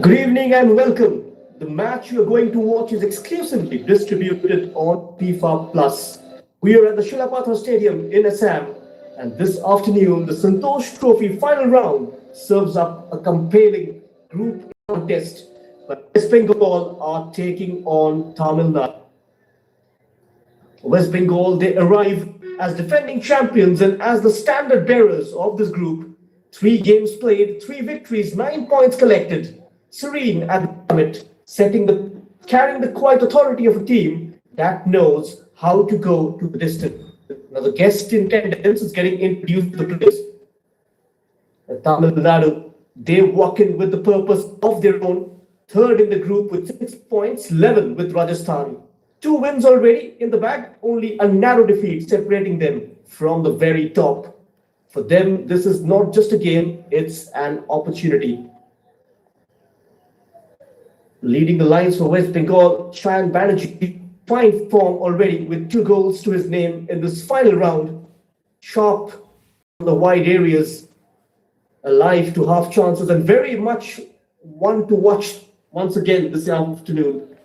Good evening and welcome. The match you are going to watch is exclusively distributed on FIFA Plus. We are at the Shilapatha Stadium in Assam, and this afternoon the Santosh Trophy final round serves up a compelling group contest. But West Bengal are taking on Tamil Nadu. West Bengal, they arrive as defending champions and as the standard bearers of this group. 3 games played, 3 victories, 9 points collected. Serene at the summit, carrying the quiet authority of a team that knows how to go to the distance. Now the guest in attendance is getting introduced to the players. Tamil Nadu, they walk in with the purpose of their own, third in the group with 6 points, level with Rajasthan. 2 wins already in the bag, only a narrow defeat separating them from the very top. For them, this is not just a game, it's an opportunity. Leading the lines for West Bengal, Chyan Banerjee, fine form already with 2 goals to his name in this final round. Sharp on the wide areas, alive to half chances, and very much one to watch once again this afternoon.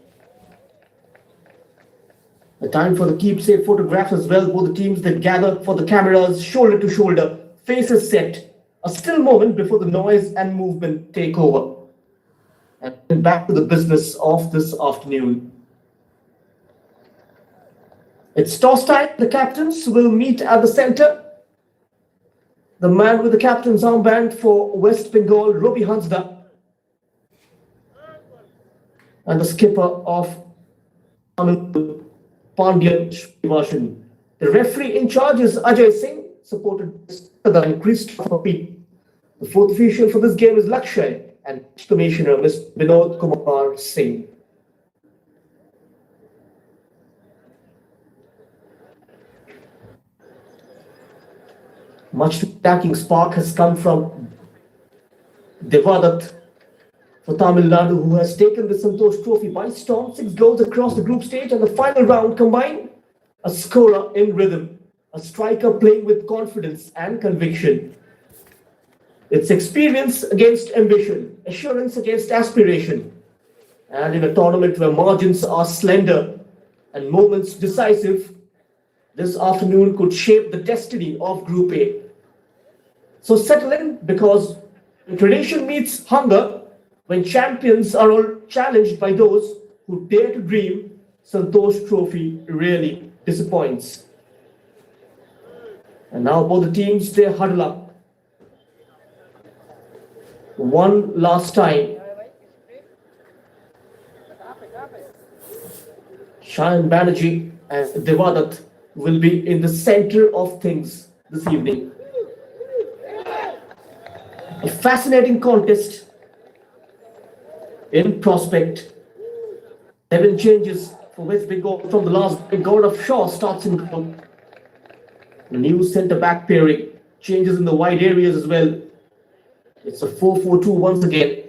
A time for the keepsake photographs as well. Both the teams that gather for the cameras, shoulder to shoulder, faces set. A still moment before the noise and movement take over. And back to the business of this afternoon. It's toss time. The captains will meet at the center. The man with the captain's armband for West Bengal, Robbie Hansda, and the skipper of Tamil Pandyan Srivashan. The referee in charge is Ajay Singh, supported by Christopher P. The fourth official for this game is Lakshay, and Commissioner Ms. Vinod Kumar Singh. Much attacking spark has come from Devadat for Tamil Nadu, who has taken the Santosh Trophy by storm. 6 goals across the group stage, and the final round combined a scorer in rhythm, a striker playing with confidence and conviction. It's experience against ambition, assurance against aspiration. And in a tournament where margins are slender and moments decisive, this afternoon could shape the destiny of Group A. So settle in, because tradition meets hunger. When champions are all challenged by those who dare to dream, Santosh Trophy really disappoints. And now both the teams, they huddle up. One last time. Chyan Banerjee and Devadat will be in the center of things this evening. A fascinating contest in prospect. 7 changes for West Bengal from the last. God of Shaw starts in goal. A new centre-back pairing. Changes in the wide areas as well. It's a 4-4-2 once again.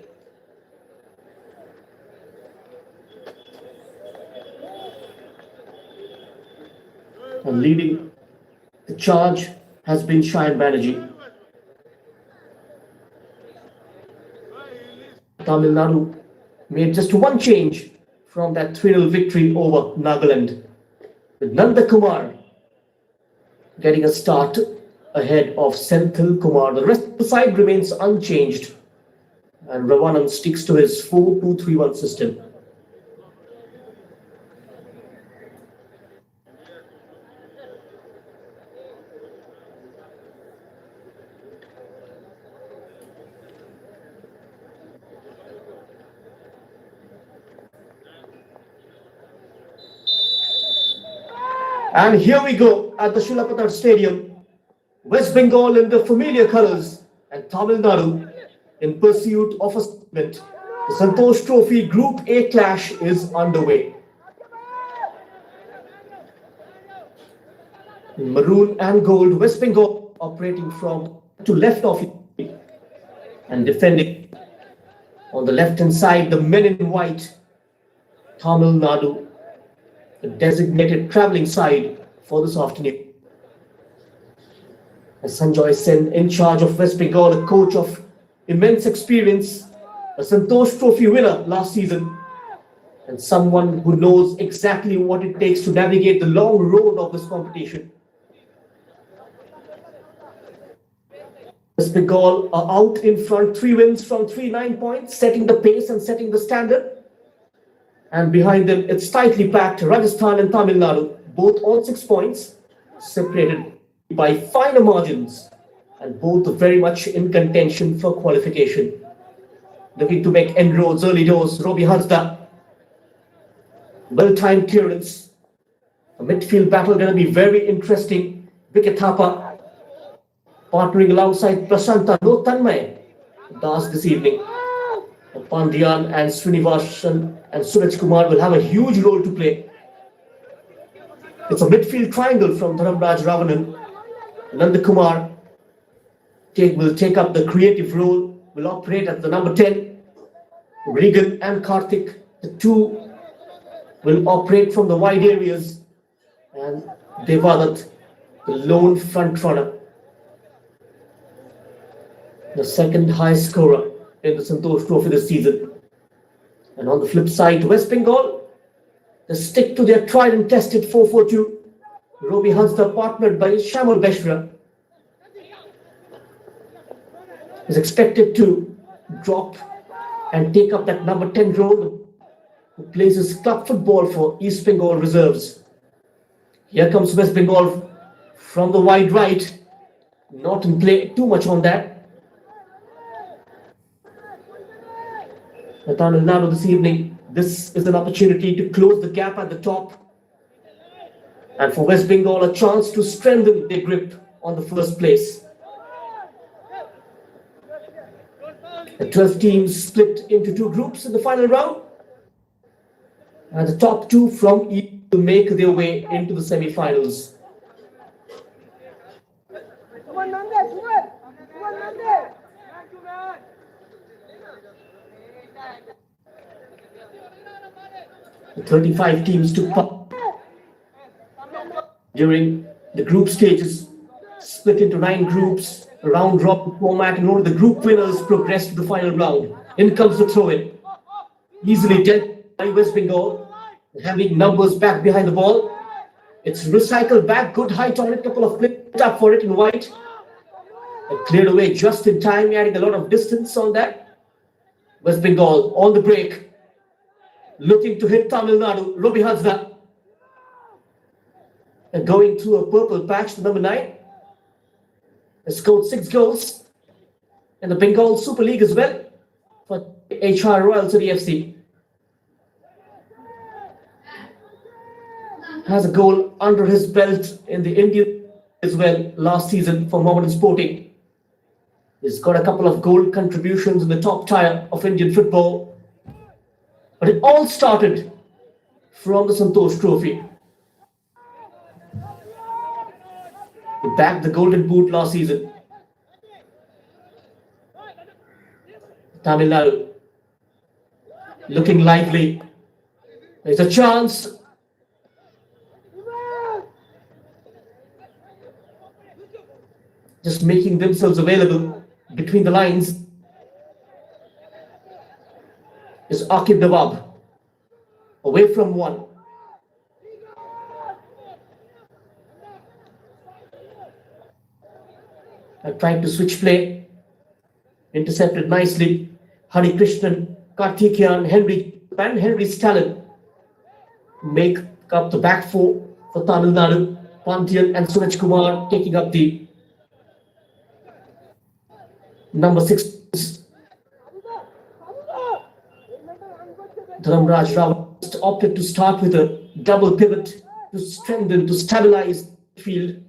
And leading the charge has been Chyan Banerjee. Tamil Nadu made just 1 change from that 3-0 victory over Nagaland, with Nanda Kumar getting a start ahead of Senthil Kumar. The rest of the side remains unchanged, and Ravanam sticks to his 4-2-3-1 system. And here we go at the Shilapatha Stadium. West Bengal in the familiar colours and Tamil Nadu in pursuit of a statement. The Santosh Trophy Group A clash is underway. In maroon and gold, West Bengal operating from to left of it and defending on the left hand side. The men in white, Tamil Nadu, the designated travelling side for this afternoon. Sanjoy Sen in charge of West Bengal, a coach of immense experience, a Santosh Trophy winner last season, and someone who knows exactly what it takes to navigate the long road of this competition. West Bengal are out in front, 3 wins from 3 9 points, setting the pace and setting the standard. And behind them, it's tightly packed Rajasthan and Tamil Nadu, both on 6 points, separated by finer margins, and both very much in contention for qualification. Looking to make inroads early doors, Robbie Hasda. Well-timed clearance. A midfield battle going to be very interesting. Wicket Thapa partnering alongside Prasanta, no Tanmay Das this evening. Pandyan and Srinivasan and Suraj Kumar will have a huge role to play. It's a midfield triangle from Dharamraj Ravanan. Nanda Kumar will take up the creative role, will operate at the number 10. Regan and Karthik, the two, will operate from the wide areas. And Devadat, the lone front runner, the second highest scorer in the Santosh Trophy this season. And on the flip side, West Bengal, they stick to their tried and tested 4-4-2. Robbie Hasda, partnered by Shamal Beshra, is expected to drop and take up that number 10 role, who plays club football for East Bengal reserves. Here comes West Bengal from the wide right, not in play too much on that. Tamil Nadu this evening, this is an opportunity to close the gap at the top, and for West Bengal a chance to strengthen their grip on the first place. The 12 teams split into 2 groups in the final round, and the top 2 from each will make their way into the semi-finals. The 35 teams took part during the group stages, split into 9 groups, round robin format, and only the group winners progressed to the final round. In comes the throw-in, easily dealt by West Bengal, having numbers back behind the ball. It's recycled back, good height on it, couple of clips up for it in white, and cleared away just in time, adding a lot of distance on that. West Bengal on the break, looking to hit Tamil Nadu. Robbie Hasda, and going through a purple patch, the number 9, has scored 6 goals in the Bengal Super League as well for HR Royal City FC. Has a goal under his belt in the Indian as well last season for Mohammedan Sporting. He's got a couple of goal contributions in the top tier of Indian football. But it all started from the Santosh Trophy. He bagged the Golden Boot last season. Tamil Nadu looking lively. There's a chance. Just making themselves available between the lines is Akib Nawab, away from one. Trying to switch play, intercepted nicely. Hari Krishnan, Karthikeyan, Henry Stalin make up the back four for Tamil Nadu. Pandyan and Suraj Kumar taking up the number 6. Dharamraj Rao opted to start with a double pivot to strengthen, to stabilize the field.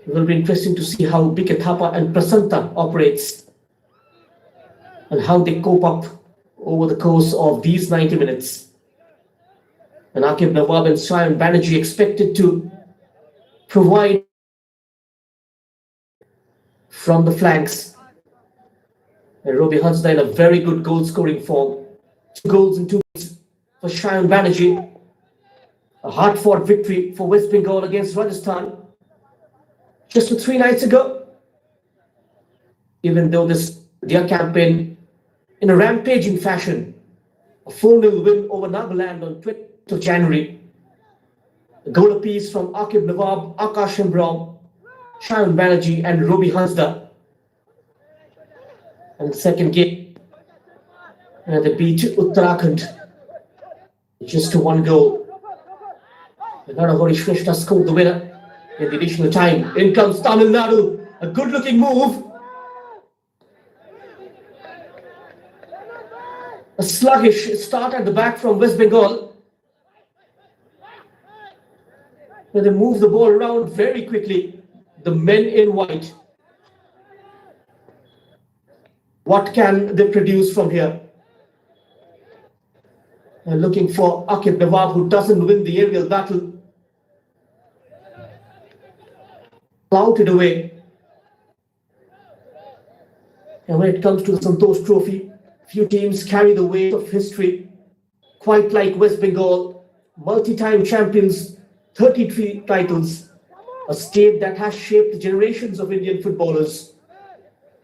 It will be interesting to see how Wicket Thapa and Prasanta operates and how they cope up over the course of these 90 minutes. And Akib Nawab and Sayan Banerjee expected to provide from the flanks. And Robbie Hasda in a very good goal-scoring form. 2 goals in 2 weeks for Sayan Banerjee. A hard-fought victory for West Bengal against Rajasthan just 3 nights ago. even though their campaign in a rampaging fashion. A 4-0 win over Nagaland on 20th of January. A goal apiece from Akib Nawab, Akash Embrom, Sharon Banerjee and Robi Hansda. And the second game, they beat Uttarakhand just to 1 goal. Nadu Krishna scored the winner in the additional time. In comes Tamil Nadu, a good-looking move. A sluggish start at the back from West Bengal. But they move the ball around very quickly. The men in white. What can they produce from here? They're looking for Akib Nawab, who doesn't win the aerial battle. Flouted away. And when it comes to the Santosh Trophy, few teams carry the weight of history, quite like West Bengal, multi-time champions, 33 titles, a state that has shaped generations of Indian footballers,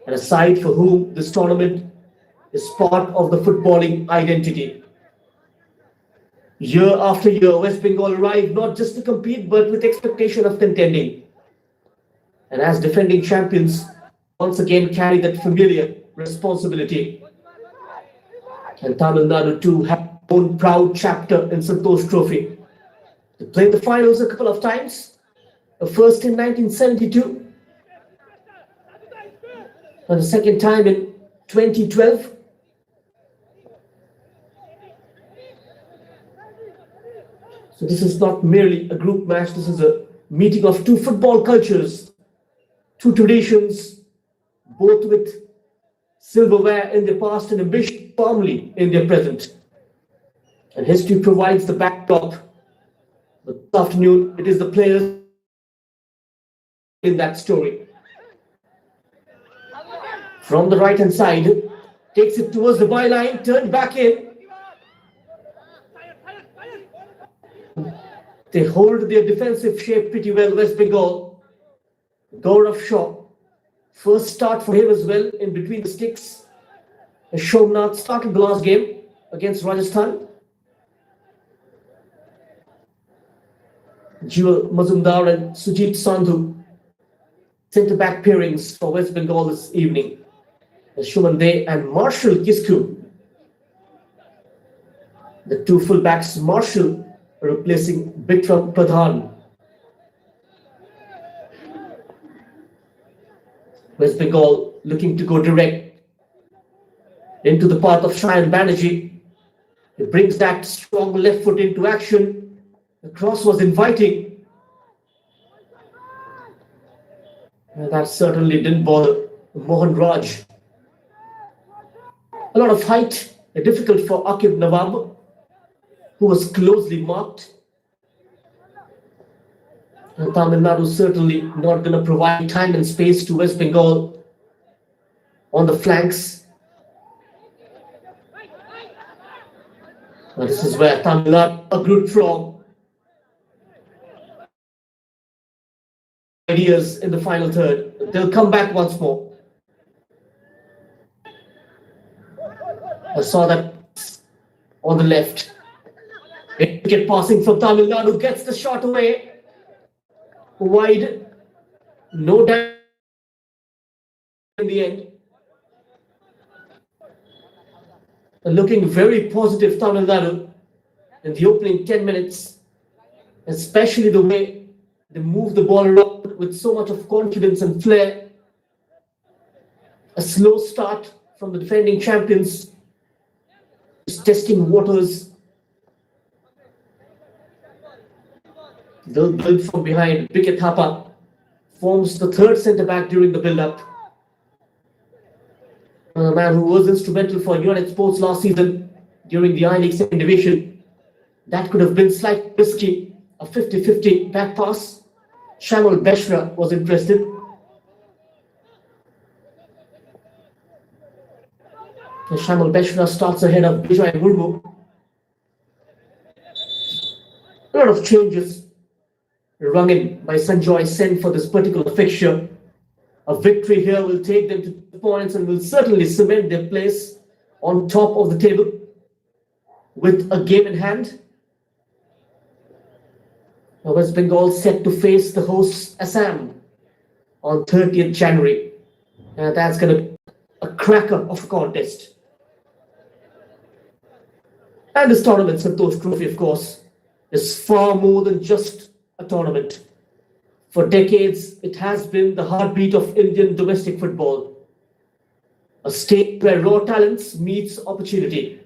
and a side for whom this tournament is part of the footballing identity. Year after year, West Bengal arrive not just to compete, but with expectation of contending. And as defending champions, once again carry that familiar responsibility. And Tamil Nadu too have their own proud chapter in Santosh Trophy. They played the finals a couple of times. The first in 1972. And the second time in 2012. So this is not merely a group match. This is a meeting of two football cultures, two traditions, both with silverware in their past and ambition firmly in their present. And history provides the backdrop. But this afternoon, it is the players in that story. From the right-hand side, takes it towards the byline, turned back in. They hold their defensive shape pretty well, West Bengal. Gaurav Shaw, first start for him as well in between the sticks. Shomnath started the last game against Rajasthan. Jewel Mazumdar and Sujit Sandhu, centre-back pairings for West Bengal this evening. Shuman Dey and Marshall Kisku. The two full-backs, Marshall replacing Bikram Pradhan. West Bengal looking to go direct into the path of Shayan Banerjee. He brings that strong left foot into action. The cross was inviting. And that certainly didn't bother Mohan Raj. A lot of height, difficult for Akib Nawab, who was closely marked. And Tamil Nadu certainly not going to provide time and space to West Bengal on the flanks. Now this is where Tamil Nadu a good from ideas in the final third. They'll come back once more. I saw that on the left. Wicket passing from Tamil Nadu, gets the shot away. Wide. No damage in the end. Looking very positive, Tamil Nadu, in the opening 10 minutes. Especially the way they move the ball around with so much of confidence and flair. A slow start from the defending champions. Just testing waters. They'll build from behind. Biket Thapa forms the third centre-back during the build-up. A man who was instrumental for United Sports last season during the I-League second division. That could have been slightly risky. A 50-50 back pass. Shamal Beshra was interested. And Shamal Beshra starts ahead of Vijay Murmu. A lot of changes rung in by Sanjoy Sen for this particular fixture. A victory here will take them to 2 points and will certainly cement their place on top of the table with a game in hand. Now West Bengal set to face the hosts Assam on 30th January. That's going to be a cracker of a contest. And this tournament, Santosh Trophy, of course, is far more than just a tournament. For decades, it has been the heartbeat of Indian domestic football, a stage where raw talents meets opportunity.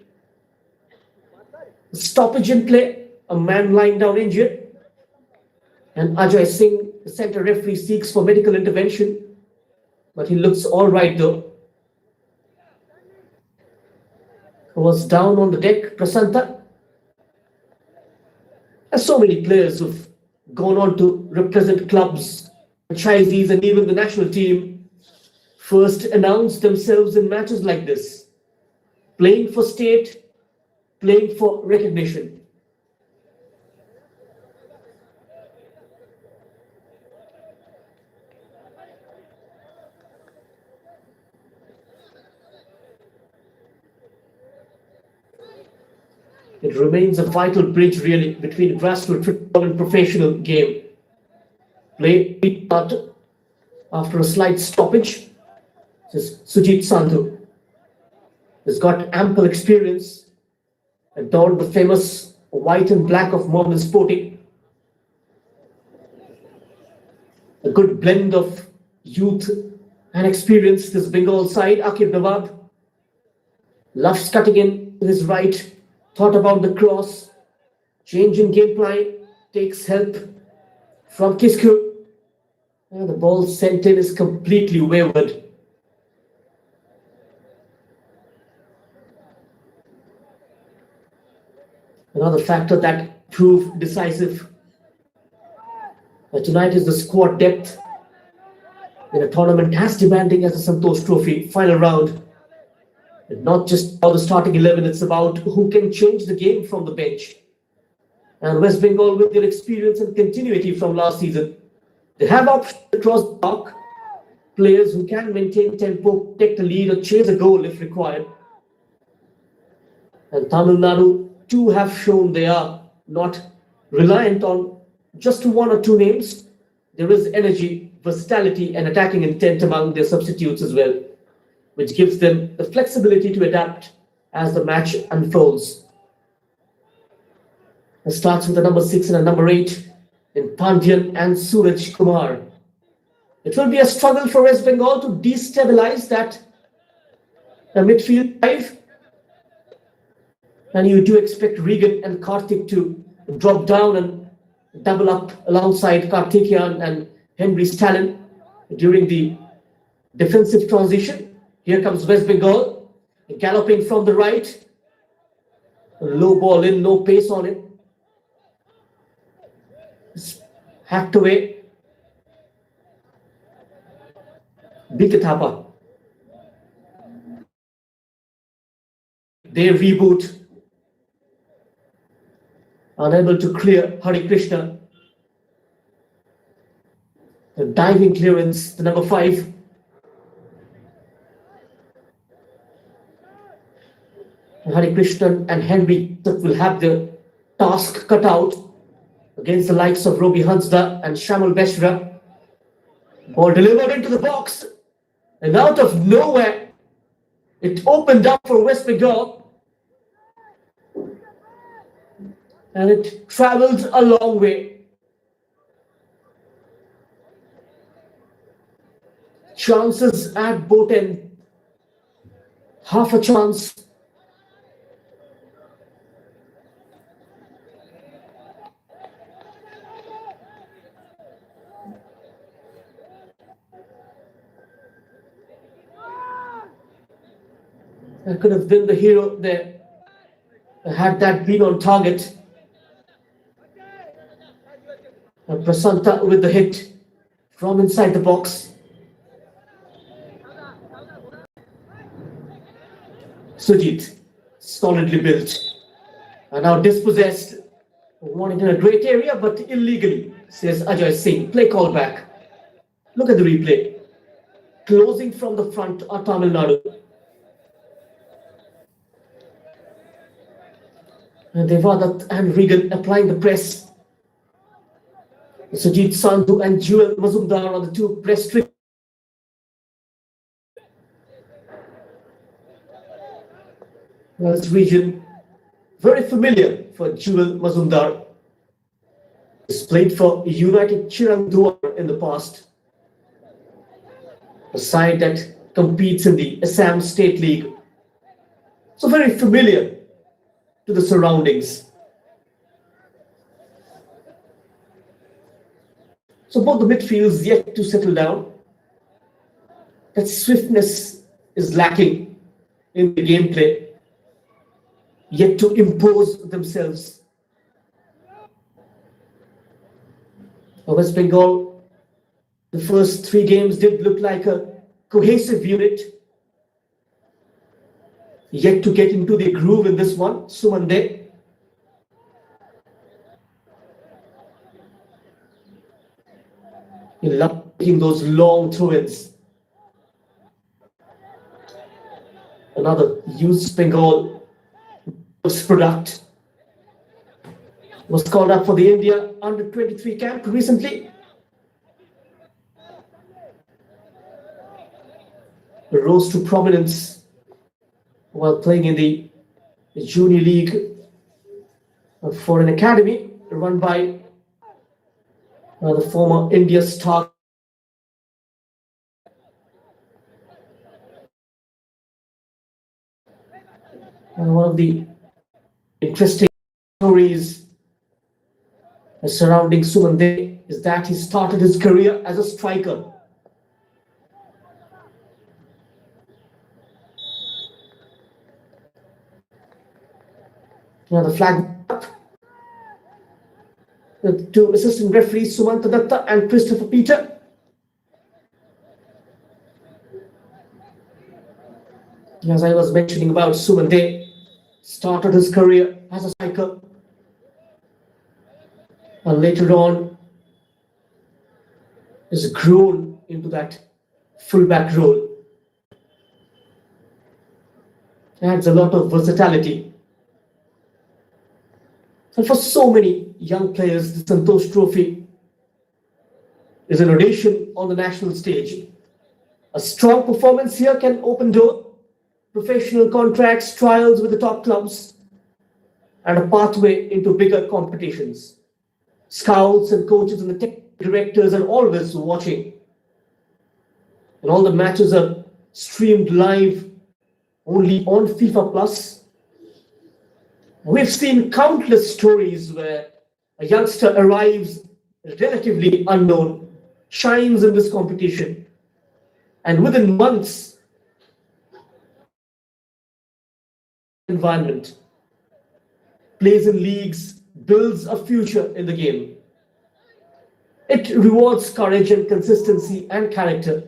A stoppage in play, a man lying down injured, and Ajay Singh, the centre referee, seeks for medical intervention, but he looks all right though. Was down on the deck, Prasanta. There's so many players who've gone on to represent clubs, franchisees, and even the national team first announced themselves in matches like this, playing for state, playing for recognition. It remains a vital bridge, really, between grassroots football and professional game. Play started after a slight stoppage. This is Sujit Sandhu. He's got ample experience and donned the famous white and black of modern sporting. A good blend of youth and experience. This Bengal side, Akib Nawab, loves cutting in with his right. Thought about the cross, change in game plan, takes help from Kisku. The ball sent in is completely wayward. Another factor that proved decisive tonight is the squad depth in a tournament as demanding as the Santosh Trophy final round. And not just about the starting 11, it's about who can change the game from the bench. And West Bengal, with their experience and continuity from last season, they have options across the park, players who can maintain tempo, take the lead, or chase a goal if required. And Tamil Nadu too have shown they are not reliant on just one or two names. There is energy, versatility, and attacking intent among their substitutes as well, which gives them the flexibility to adapt as the match unfolds. It starts with a number 6 and a number 8 in Pandyan and Suraj Kumar. It will be a struggle for West Bengal to destabilize that midfield five. And you do expect Regan and Karthik to drop down and double up alongside Karthikeyan and Henry Stalin during the defensive transition. Here comes West Bengal, galloping from the right. A low ball in, no pace on it. It's hacked away. Bikithapa. They reboot. Unable to clear Hari Krishna. The diving clearance, the number 5. Hari Krishnan and Henry will have their task cut out against the likes of Robi Hansda and Shamal Beshra. Ball delivered into the box, and out of nowhere, it opened up for West Bengal, and it travelled a long way. Chances at both ends, half a chance. I could have been the hero there had that been on target. Prasanta with the hit from inside the box. Sujit, solidly built, and now dispossessed. Wanted in a great area, but illegally, says Ajay Singh. Play call back. Look at the replay. Closing from the front are Tamil Nadu. And Devadat and Regan applying the press. Sujit Sandhu and Jewel Mazumdar are the two press trick. This region very familiar for Jewel Mazumdar. He's played for United Chirangduar in the past, a side that competes in the Assam State League. So very familiar to the surroundings. So both the midfields yet to settle down. That swiftness is lacking in the gameplay, yet to impose themselves. West Bengal, the first 3 games did look like a cohesive unit, yet to get into the groove in this one. Sumande. He loved taking those long throw-ins. Another Youth Bengal product was called up for the India under-23 camp recently. He rose to prominence while playing in the junior league for an academy run by the former India star. And one of the interesting stories surrounding Sumande is that he started his career as a striker. Now the flag up. The 2 assistant referees, Sumanta Datta and Christopher Peter. As I was mentioning about Sumande, started his career as a striker. And later on has grown into that fullback role. Adds a lot of versatility. And for so many young players, the Santosh Trophy is an audition on the national stage. A strong performance here can open doors, professional contracts, trials with the top clubs, and a pathway into bigger competitions. Scouts and coaches and the technical directors are always watching. And all the matches are streamed live only on FIFA Plus. We've seen countless stories where a youngster arrives relatively unknown, shines in this competition, and within months, environment, plays in leagues, builds a future in the game. It rewards courage and consistency and character,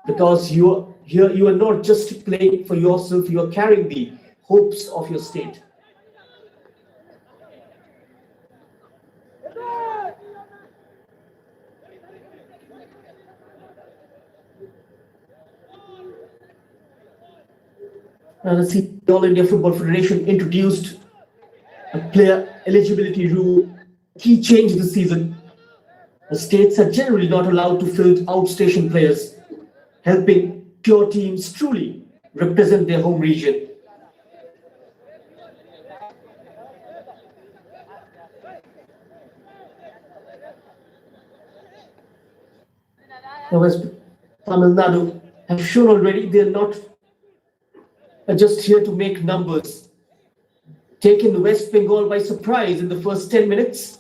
because you are not just playing for yourself, you are carrying the hopes of your state. Now let's see, the All India Football Federation introduced a player eligibility rule, key change this season. The states are generally not allowed to field outstation players, helping pure teams truly represent their home region. Now, as Tamil Nadu have shown already, they are not just here to make numbers. Taken West Bengal by surprise in the first 10 minutes,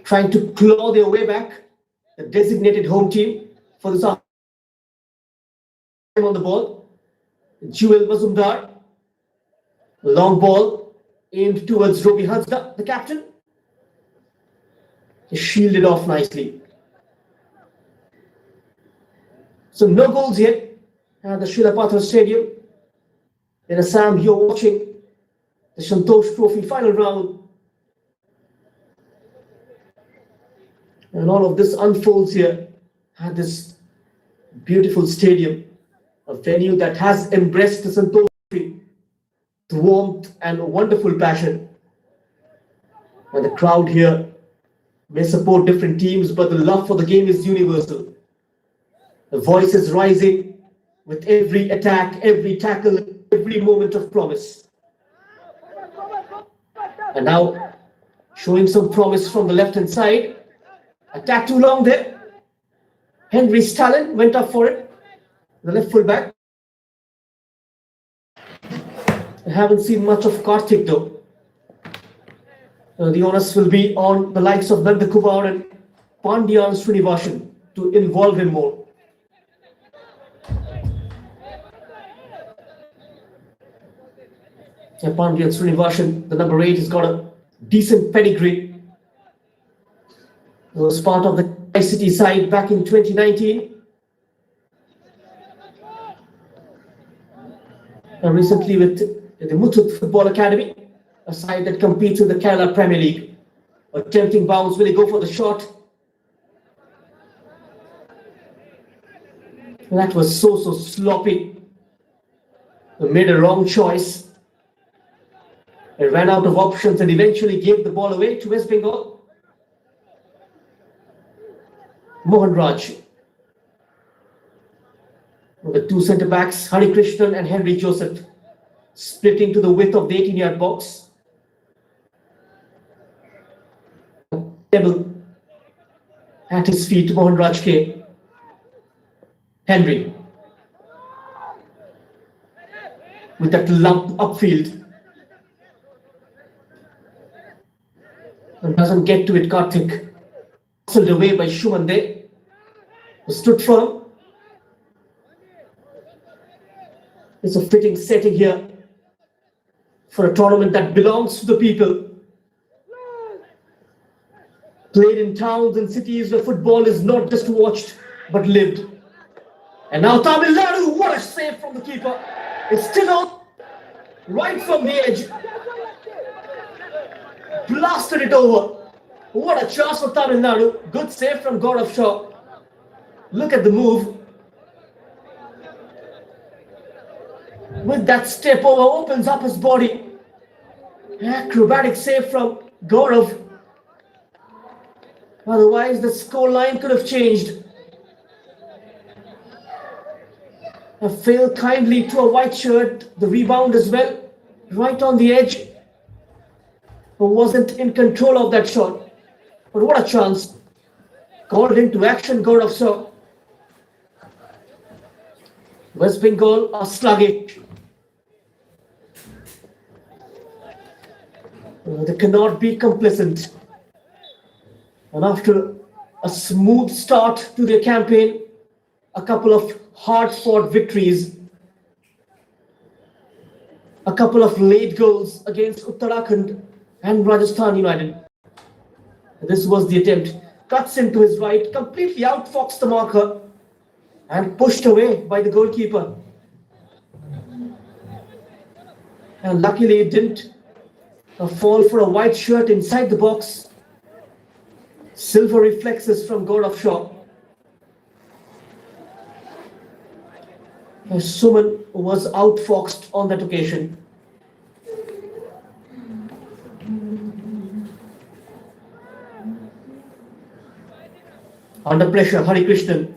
trying to claw their way back. The designated home team for this on the ball. Jewel Mazumdar, long ball aimed towards Robi Hansda, the captain. He shielded off nicely. So no goals yet at the Shilapatra Stadium. In Assam, you're watching the Santosh Trophy final round. And all of this unfolds here at this beautiful stadium, a venue that has embraced the Santosh Trophy, the warmth and wonderful passion. And the crowd here may support different teams, but the love for the game is universal. The voice is rising with every attack, every tackle, every moment of promise. And now, showing some promise from the left hand side. Attack too long there. Henry's talent went up for it. The left full back. I haven't seen much of Karthik though. The onus will be on the likes of Nadu and Pandyan Srinivasan to involve him more. Yeah, Pandyan Srinivasan, the number 8, has got a decent pedigree. He was part of the ICT side back in 2019. And recently with the Muthoot Football Academy, a side that competes in the Kerala Premier League. Attempting bounce, will he go for the shot? That was so sloppy. He made a wrong choice. He ran out of options and eventually gave the ball away to West Bengal. Mohan Raj. The two centre backs, Hari Krishnan and Henry Joseph, splitting to the width of the 18-yard box. Table at his feet, Mohan Raj came. Henry with that lump upfield. And doesn't get to it, Karthik. Hustled away by Shumande, who stood firm. It's a fitting setting here for a tournament that belongs to the people. Played in towns and cities where football is not just watched but lived. And now Tamil Nadu, what a save from the keeper. It's still on, right from the edge. Blasted it over. What a chance for Tamil Nadu. Good save from Gaurav Shaw. Look at the move. With that step over, opens up his body. Acrobatic save from Gaurav. Otherwise, the score line could have changed. A fail kindly to a white shirt. The rebound as well. Right on the edge. Who wasn't in control of that shot. But what a chance. Called into action, Gaurav Shaw. West Bengal are sluggish. They cannot be complacent. And after a smooth start to their campaign, a couple of hard-fought victories, a couple of late goals against Uttarakhand and Rajasthan United. This was the attempt. Cuts into his right, completely outfoxed the marker and pushed away by the goalkeeper. And luckily it didn't fall for a white shirt inside the box. Silver reflexes from Gaurav Shaw. Suman was outfoxed on that occasion. Under pressure, Hari Krishnan.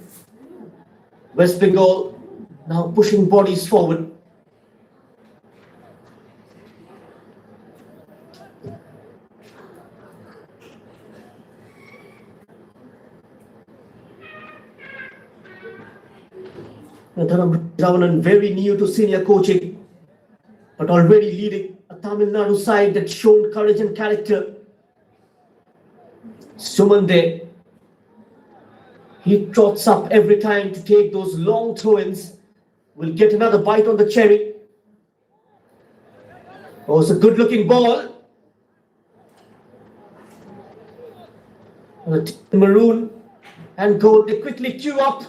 West Bengal now pushing bodies forward. Ravanan, very new to senior coaching, but already leading a Tamil Nadu side that shown courage and character. Sumande, he trots up every time to take those long throw-ins. Will get another bite on the cherry. Oh, it's a good-looking ball. Maroon and gold, they quickly queue up.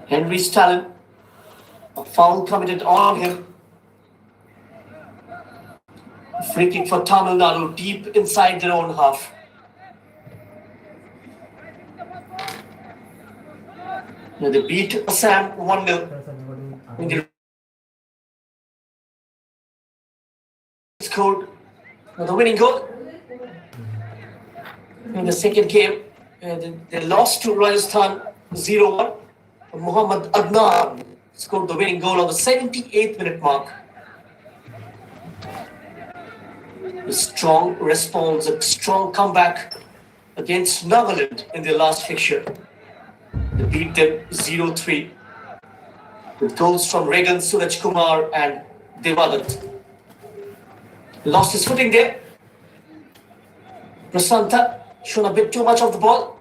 Henry's talent. A foul committed on him. Free kick for Tamil Nadu deep inside their own half. Now they beat Assam 1-0. They scored the winning goal. In the second game, they lost to Rajasthan 0-1. Muhammad Adnan scored the winning goal on the 78th minute mark. A strong response, a strong comeback against Nagaland in their last fixture. They beat them 0-3 with goals from Regan, Suraj Kumar and Devadat. Lost his footing there. Prasanta shown a bit too much of the ball.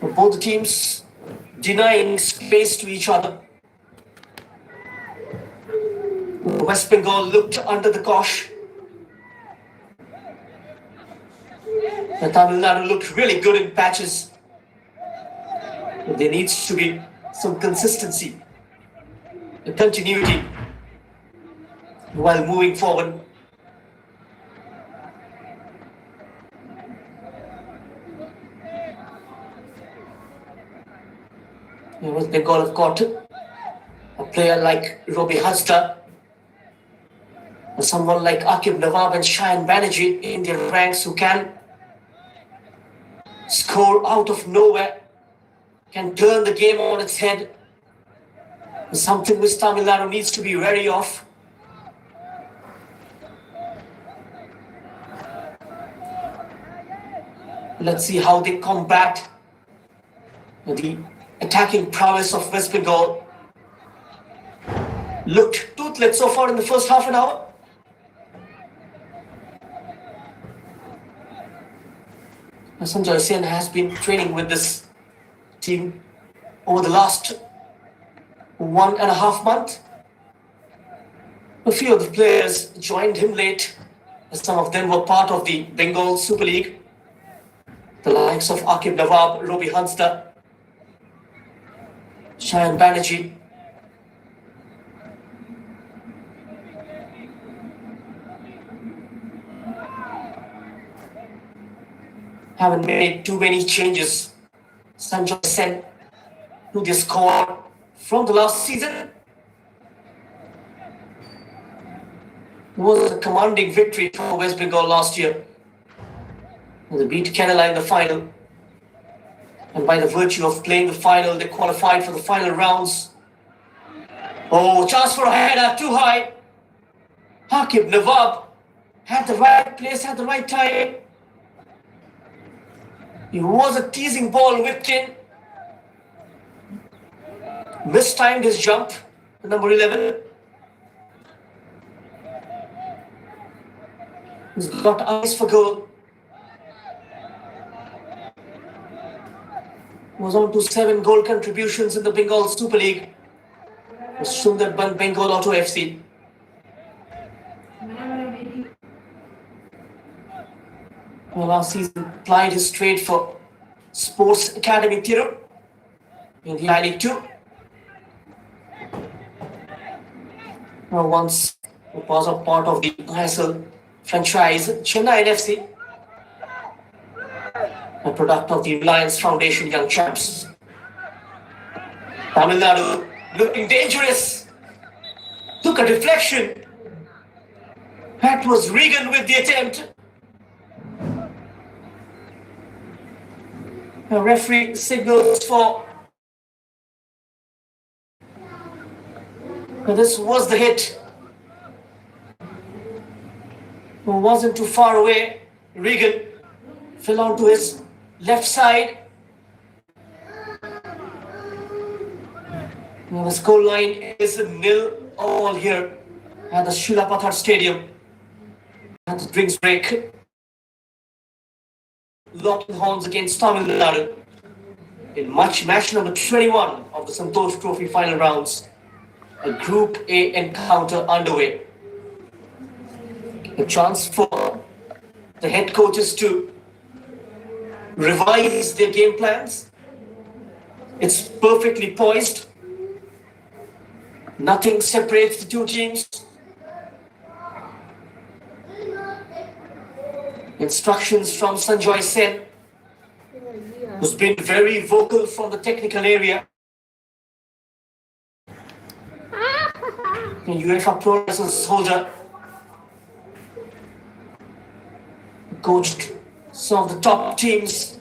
Both the teams denying space to each other. West Bengal looked under the cosh. The Tamil Nadu looked really good in patches. There needs to be some consistency, a continuity while moving forward. West Bengal have got a player like Robbie Hasda, or someone like Akib Nawab and Shayan Banerjee in their ranks who can score out of nowhere, can turn the game on its head. Something which Tamil Nadu needs to be wary of. Let's see how they combat the attacking prowess of West Bengal. Looked toothless so far in the first half an hour. Santosh Sen has been training with this team over the last 1.5 months. A few of the players joined him late, as some of them were part of the Bengal Super League. The likes of Akib Nawab, Robbie Hasda, Shayan Banerjee. Haven't made too many changes. Santosh Sen to the score from the last season. It was a commanding victory for West Bengal last year. They beat Kerala in the final. And by the virtue of playing the final, they qualified for the final rounds. Oh, chance for a header, too high. Akib Nawab had the right place at the right time. It was a teasing ball whipped in. Mistimed his jump, number 11. He's got eyes for goal. Was on to 7 goal contributions in the Bengal Super League. Was Sundarban Bengal Auto FC. Last season plied his trade for Sports Academy Tirur in the I-League 2. Once was a part of the ISL franchise Chennai FC, a product of the Reliance Foundation Young Champs. Tamil Nadu looking dangerous. Took a deflection. That was Regan with the attempt. The referee signals for. This was the hit. It wasn't too far away. Regan fell onto his left side. Now the scoreline is 0-0 here at the Shilapathar Stadium. And the drinks break. Locking horns against Tamil Nadu in match number 21 of the Santosh Trophy final rounds. A Group A encounter underway. A chance for the head coaches to revise their game plans. It's perfectly poised. Nothing separates the two teams. Instructions from Sanjoy Sen, who's been very vocal from the technical area. UEFA Pro License holder, coached some of the top teams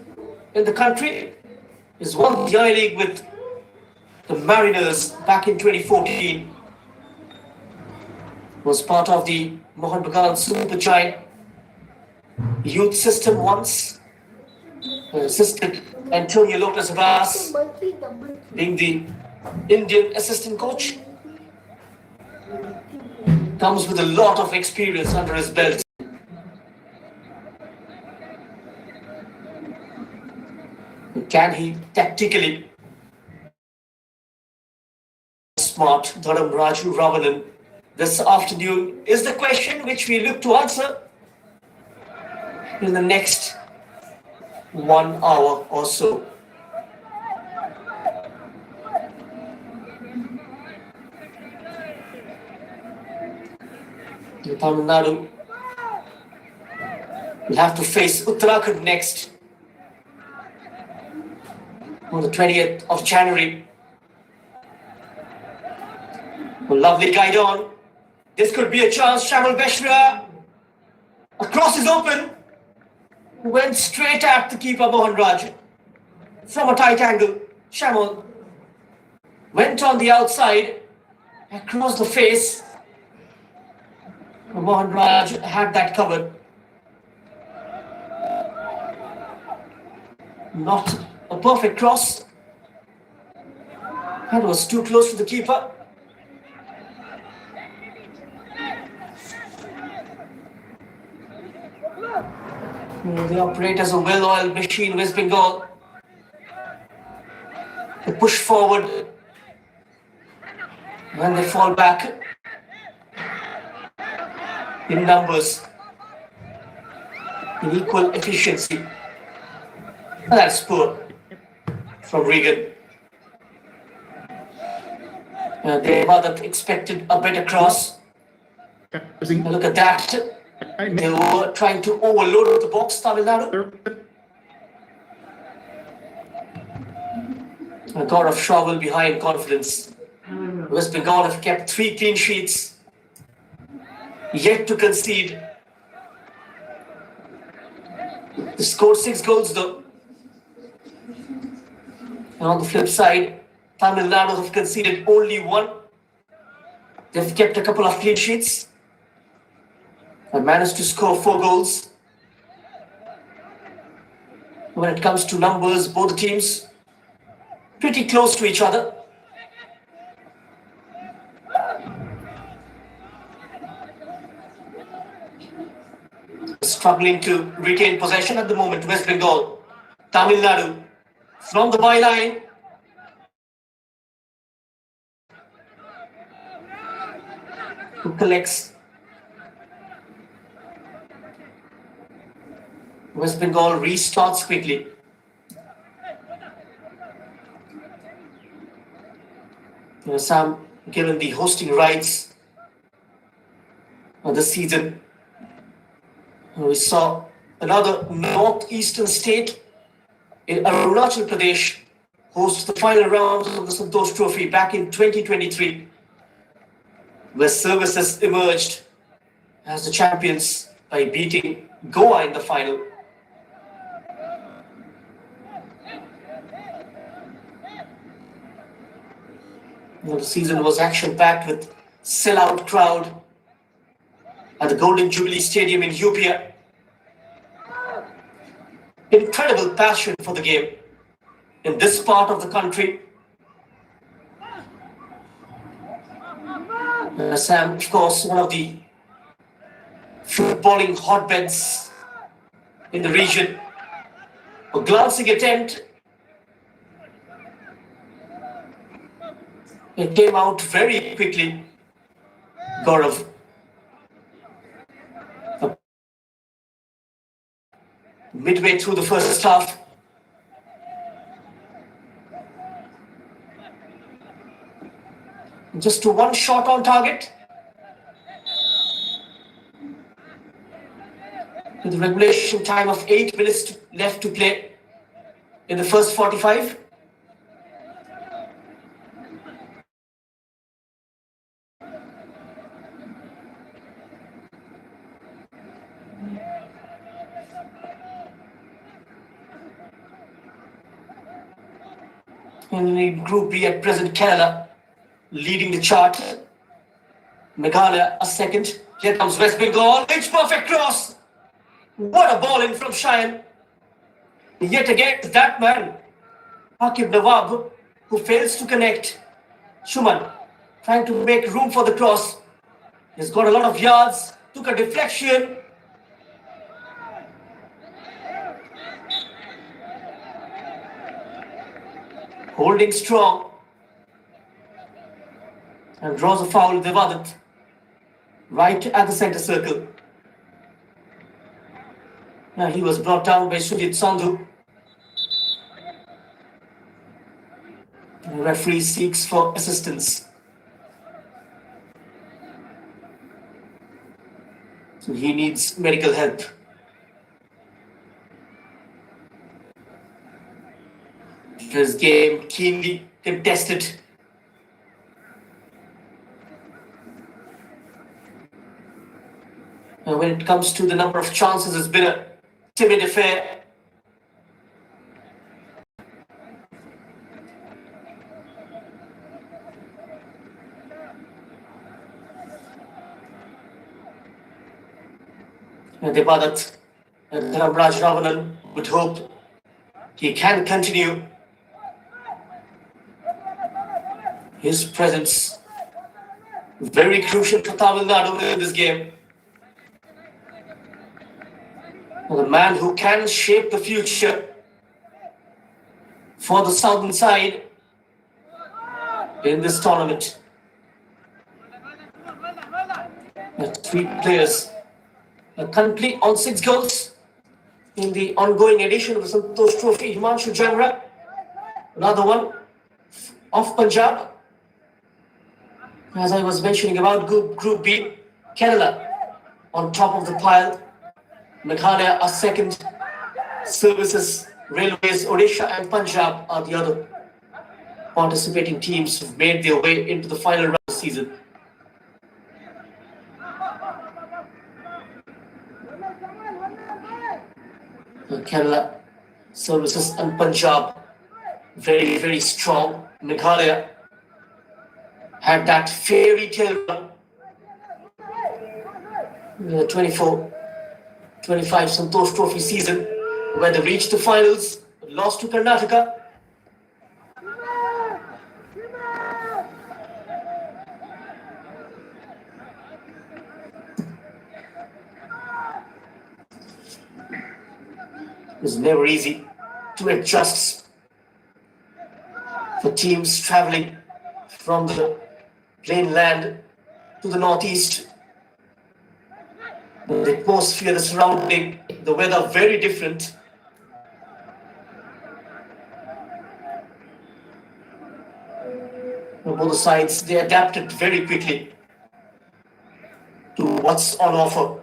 in the country, is won the I-League with the Mariners back in 2014. Was part of the Mohan Bagan Super Giant youth system once. Assisted Antonio Lopez Vaz being the Indian assistant coach. Comes with a lot of experience under his belt. Can he tactically smart Dharam Raju Ravanan this afternoon is the question which we look to answer in the next 1 hour or so. Tamil Nadu will have to face Uttarakhand next on the 20th of January. A lovely guide on. This could be a chance. Shamal Beshra. Across is open. Went straight at the keeper Mohan Raj. From a tight angle. Shamal went on the outside. Across the face. Mohan Raj had that covered. Not a perfect cross. That was too close to the keeper. They operate as a well-oiled machine, West Bengal. They push forward when they fall back in numbers, in equal efficiency. That's poor from Regan. They rather expected a better cross. Look at that. They were trying to overload the box, Tamil Nadu. A god of shovel behind confidence. West Bengal have kept 3 clean sheets, yet to concede. They scored 6 goals though. And on the flip side, Tamil Nadu have conceded only 1. They've kept a couple of clean sheets and managed to score 4 goals. When it comes to numbers, both the teams pretty close to each other. Struggling to retain possession at the moment, West Bengal. Tamil Nadu from the byline. Who collects. West Bengal restarts quickly. Assam given the hosting rights of the season. We saw another northeastern state in Arunachal Pradesh host the final round of the Santosh Trophy back in 2023, where services emerged as the champions by beating Goa in the final. The season was action-packed with sell-out crowd at the Golden Jubilee Stadium in Upia. Incredible passion for the game in this part of the country. Assam, of course, one of the footballing hotbeds in the region. A glancing attempt. It came out very quickly. Gaurav. midway through the first half. Just to one shot on target. With the regulation time of 8 minutes left to play in the first 45. In Group B at present, Canada leading the chart. Meghalaya a second. Here comes West Bengal. It's perfect cross. What a ball in from Cheyenne. Yet again, that man, Aqib Nawab, who fails to connect. Shuman trying to make room for the cross. He's got a lot of yards. Took a deflection. Holding strong. And draws a foul, Devadat. Right at the center circle. Now he was brought down by Sujit Sandhu. The referee seeks for assistance. So he needs medical help. His game keenly contested. And when it comes to the number of chances, it's been a timid affair. And Devadat and Dhanamraj Ravanan would hope he can continue his presence. Very crucial for Tamil Nadu in this game. The man who can shape the future for the southern side in this tournament. The 3 players are currently on 6 goals in the ongoing edition of the Santosh Trophy. Himanshu Jangra, another one of Punjab. As I was mentioning about Group B, Kerala on top of the pile. Meghalaya are second. Services, Railways, Odisha and Punjab are the other participating teams who've made their way into the final round of the season. Kerala, Services and Punjab very, very strong. Meghalaya had that fairy tale run. 24-25 Santosh Trophy season where they reached the finals, lost to Karnataka. It's never easy to adjust for teams traveling from the plain land to the northeast. The atmosphere, the surrounding, the weather very different. On both sides, they adapted very quickly to what's on offer.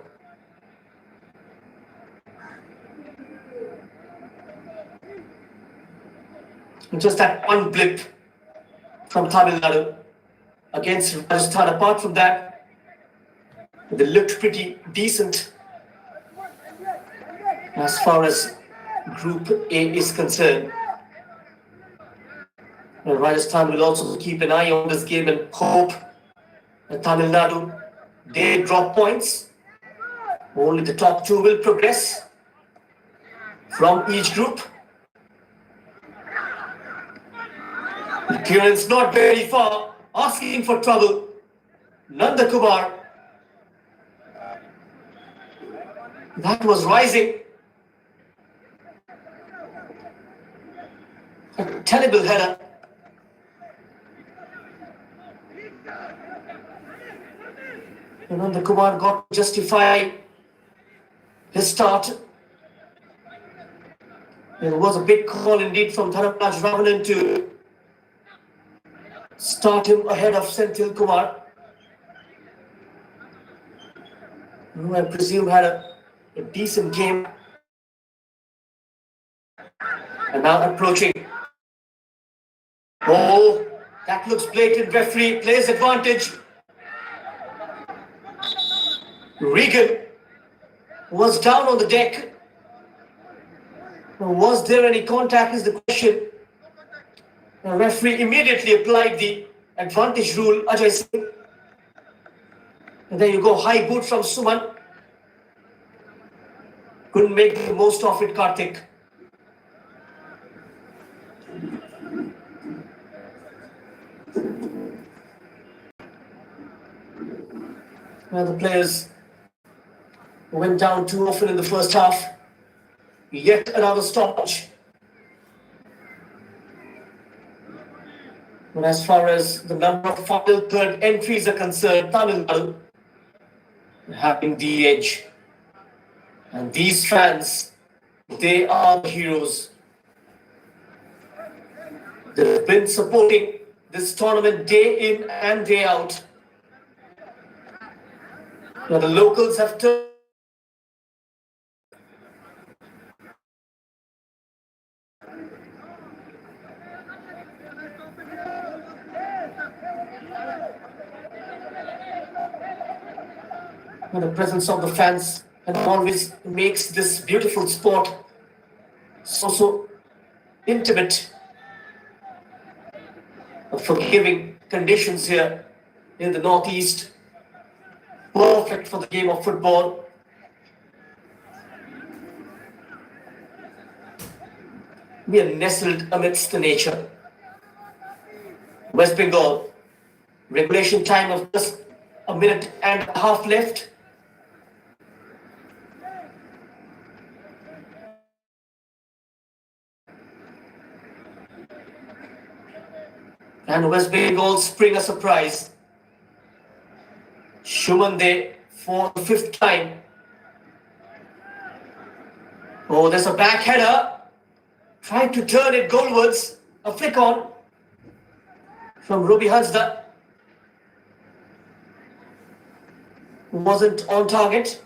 Just that one blip from Tamil Nadu against Rajasthan. Apart from that, they looked pretty decent as far as Group A is concerned. And Rajasthan will also keep an eye on this game and hope that Tamil Nadu, they drop points. Only the top 2 will progress from each group. The clearance not very far, asking for trouble. Nanda Kumar. That was rising. A terrible header. Nanda Kumar got to justify his start It was a big call indeed from Dhemaji to start him ahead of Senthil Kumar, who I presume had a decent game. And now approaching. Oh, that looks blatant. Referee plays advantage. Regan was down on the deck. Was there any contact is the question. The referee immediately applied the advantage rule, Ajay Singh. And there you go, high boot from Suman. Couldn't make the most of it, Karthik. Well, the players went down too often in the first half. Yet another stoppage. But as far as the number of final third entries are concerned, Tamil Nadu having the edge. And these fans, they are the heroes. They've been supporting this tournament day in and day out. Now the locals have turned. The presence of the fans and always makes this beautiful sport so intimate. Forgiving conditions here in the northeast, perfect for the game of football. We are nestled amidst the nature. West Bengal, regulation time of just a minute and a half left. And West Bengal spring a surprise. Shumande for the fifth time. Oh, there's a back header. Trying to turn it goalwards. A flick on from Ruby Hansda. Wasn't on target.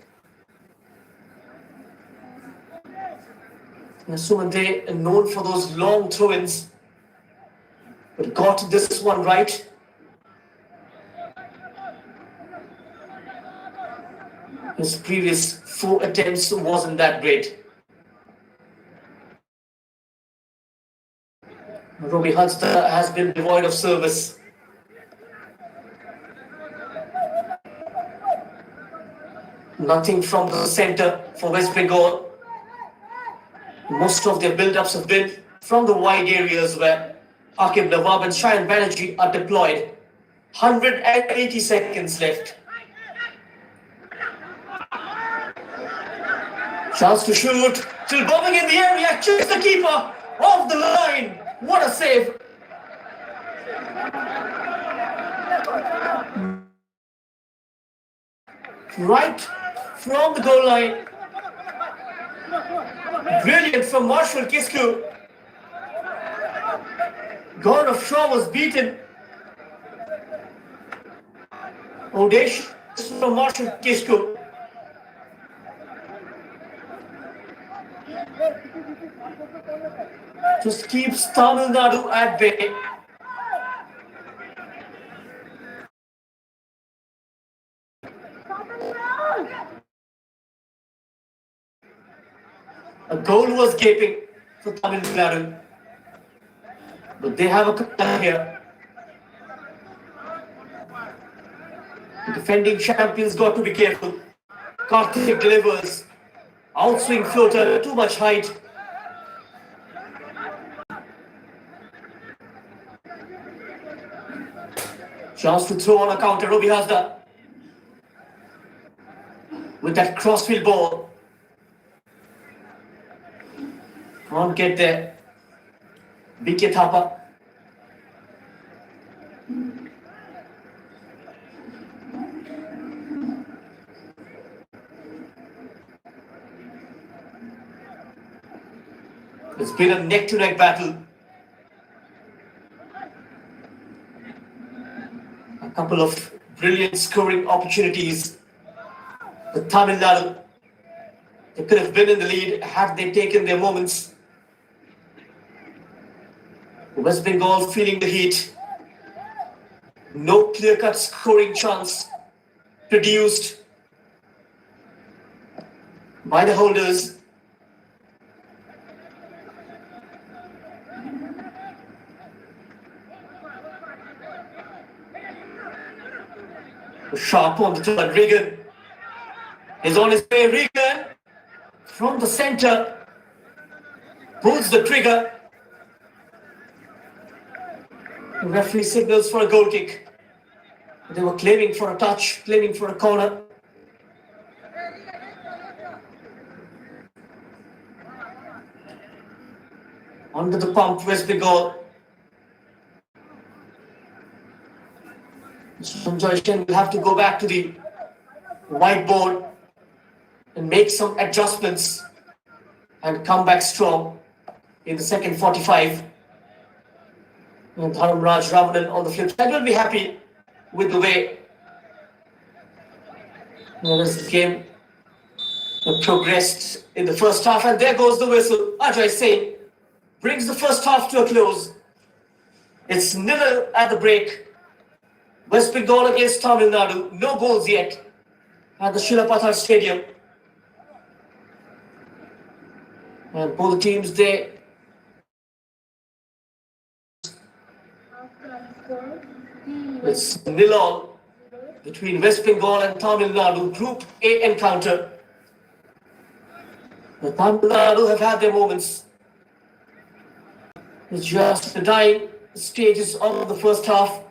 Sumante, known for those long throw-ins, but got this one right. His previous 4 attempts wasn't that great. Ruby Hansda has been devoid of service. Nothing from the centre for West Bengal. Most of their build-ups have been from the wide areas where Akib Nawab and Shayan Banerjee are deployed. 180 seconds left. Chance to shoot. Still bobbing in the area. Checks the keeper. Off the line. What a save. Right from the goal line. Brilliant from Marshall Kisku. God of Shaw was beaten. Odesh from Marshall Kisku. Just keeps Tamil Nadu at bay. A goal was gaping for Tamil Nadu. But they have a comeback here. The defending champions got to be careful. Karthik delivers. Outswing floater, too much height. Chance to throw on a counter, Ruby Hansda. With that crossfield ball. Can't get there. BK Thapa. It's been a neck-to-neck battle. A couple of brilliant scoring opportunities. The Tamil Nadu, they could have been in the lead had they taken their moments. West Bengal feeling the heat. No clear-cut scoring chance produced by the holders. Sharp on the turn. Regan is on his way. Regan from the center pulls the trigger. The referee signals for a goal kick. They were claiming for a touch, claiming for a corner. Under the pump, West Bengal. Santosh will have to go back to the whiteboard and make some adjustments and come back strong in the second 45. And Raj Ramanan on the flip side will be happy with the way the game progressed in the first half. And there goes the whistle. Ajay Singh brings the first half to a close. It's 0-0 at the break. West Bengal against Tamil Nadu. No goals yet at the Shilapathar Stadium. And both teams there. It's 0-0 between West Bengal and Tamil Nadu. Group A encounter. The Tamil Nadu have had their moments. It's just the dying stages of the first half.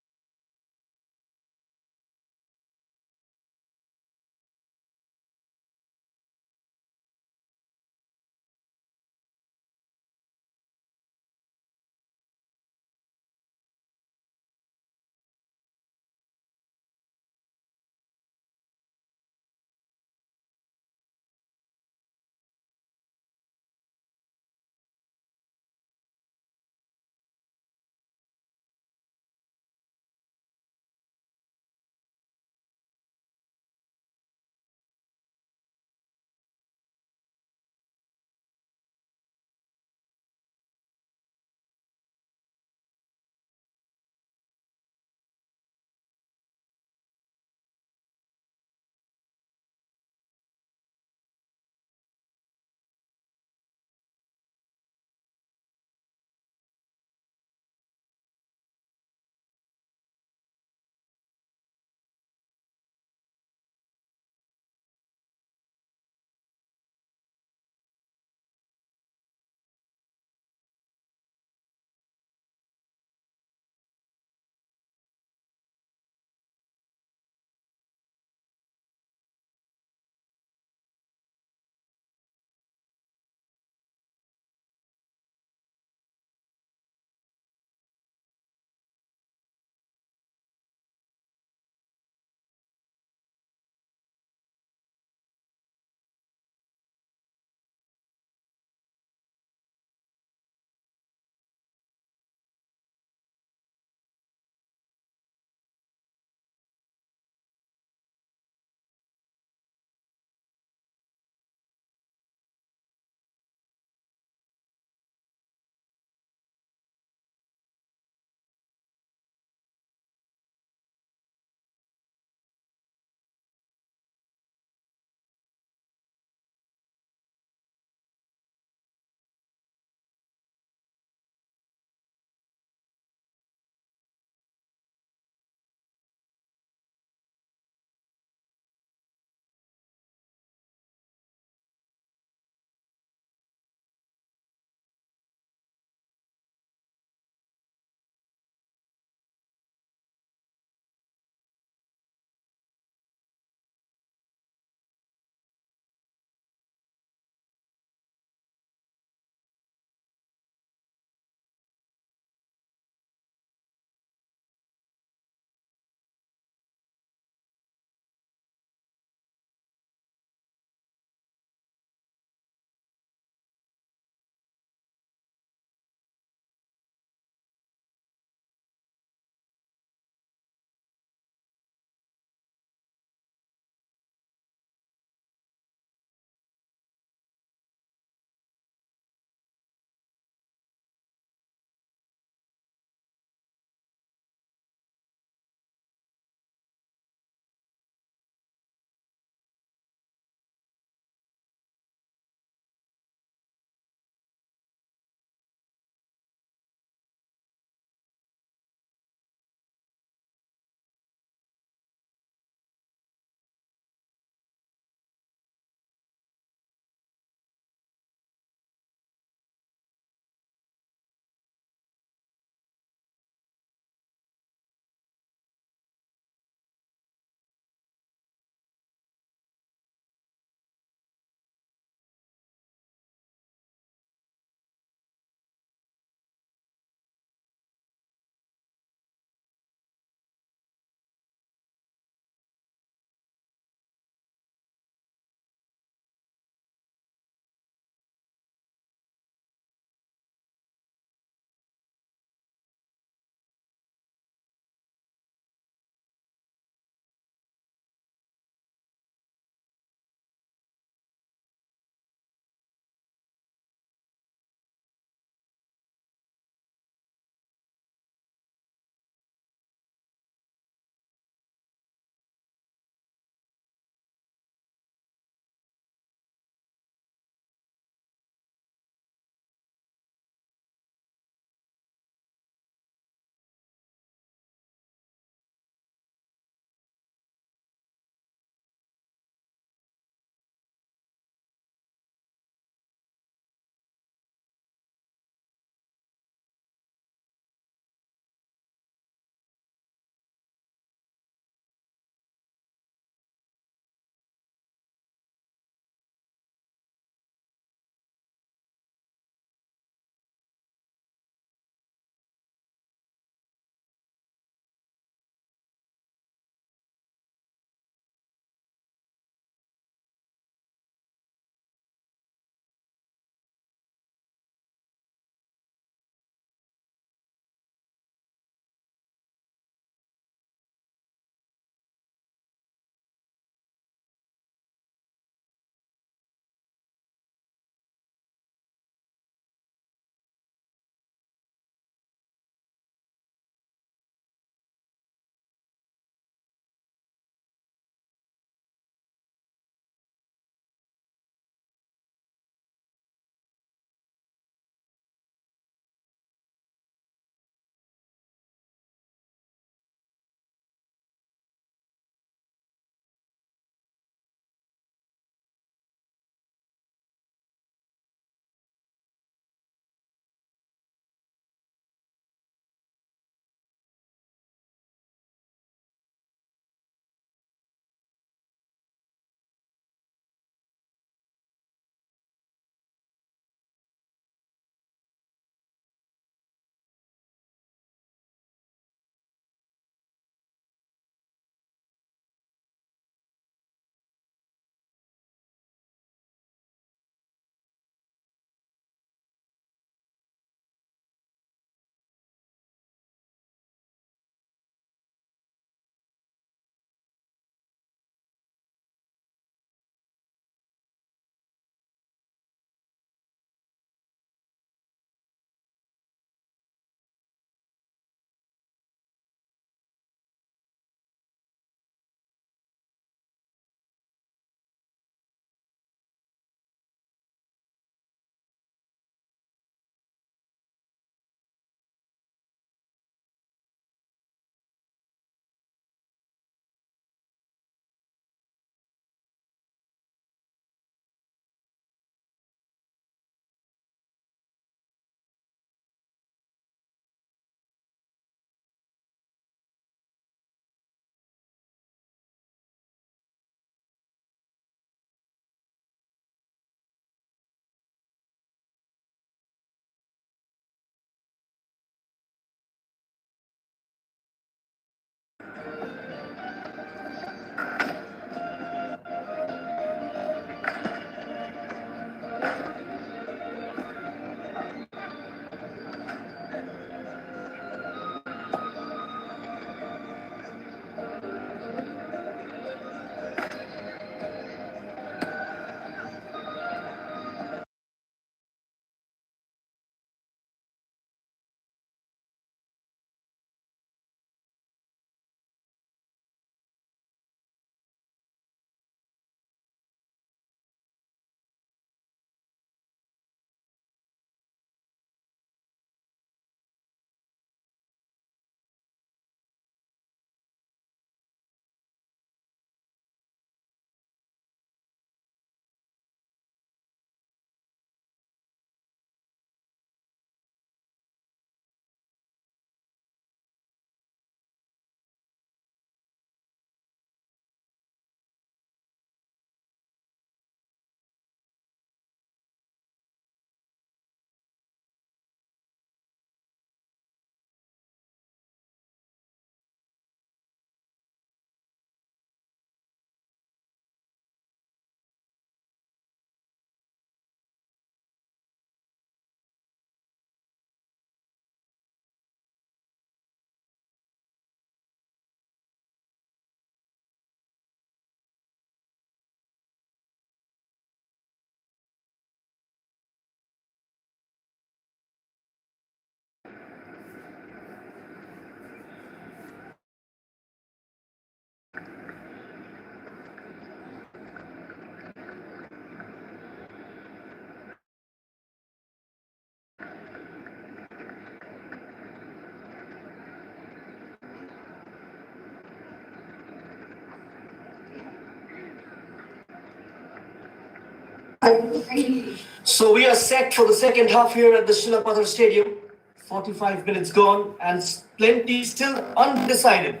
So we are set for the second half here at the Shilapathar Stadium. 45 minutes gone and plenty still undecided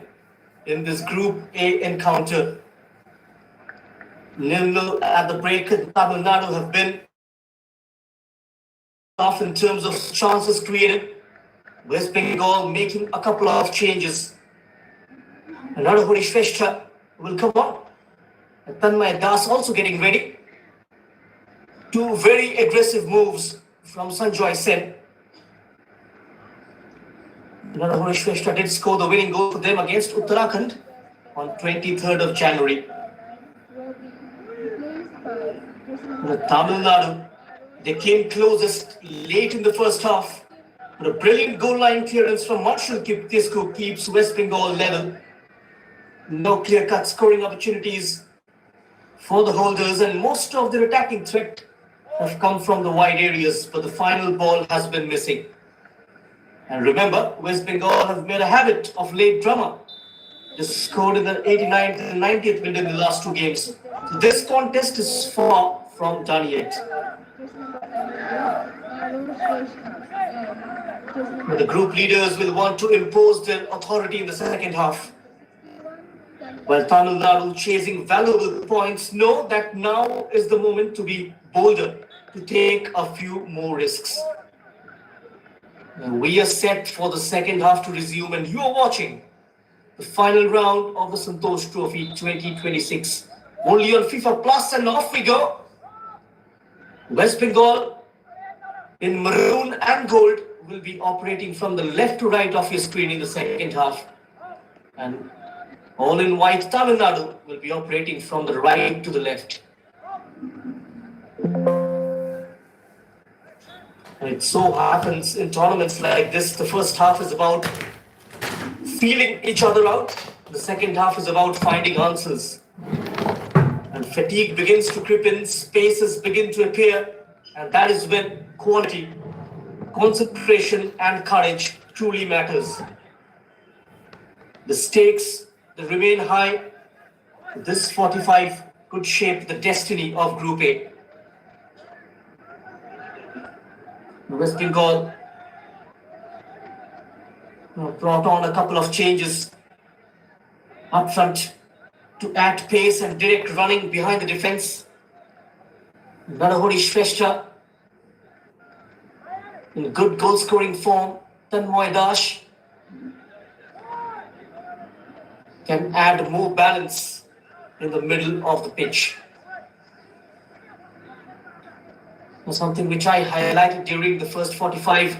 in this Group A encounter. 0-0 at the break. Tamil Nadu have been off in terms of chances created. West Bengal making a couple of changes. Nadu Shveshta will come on. Tanmay Das also getting ready. Two very aggressive moves from Sanjoy Sen. Nadu Shveshta did score the winning goal for them against Uttarakhand on 23rd of January. Tamil Nadu, they came closest late in the first half. But a brilliant goal line clearance from Marshall Kiptisku keeps West Bengal level. No clear-cut scoring opportunities for the holders, and most of their attacking threat have come from the wide areas, but the final ball has been missing. And remember, West Bengal have made a habit of late drama. They scored in the 89th and 90th minute in the last two games. So this contest is far from done yet. But the group leaders will want to impose their authority in the second half. While Tamil Nadu chasing valuable points know that now is the moment to be bolder, to take a few more risks. And we are set for the second half to resume, and you are watching the final round of the Santosh Trophy 2026. Only on FIFA Plus, and off we go. West Bengal in maroon and gold will be operating from the left to right of your screen in the second half. And all in white, Tamil Nadu will be operating from the right to the left. And it so happens in tournaments like this, the first half is about feeling each other out. The second half is about finding answers. And fatigue begins to creep in, spaces begin to appear, and that is when quality, concentration and courage truly matters. The stakes that remain high. This 45 could shape the destiny of Group A. West Bengal brought on a couple of changes up front to add pace and direct running behind the defense. Nadu Shveshta in good goal scoring form. Tanmay Das can add more balance in the middle of the pitch. Something which I highlighted during the first 45.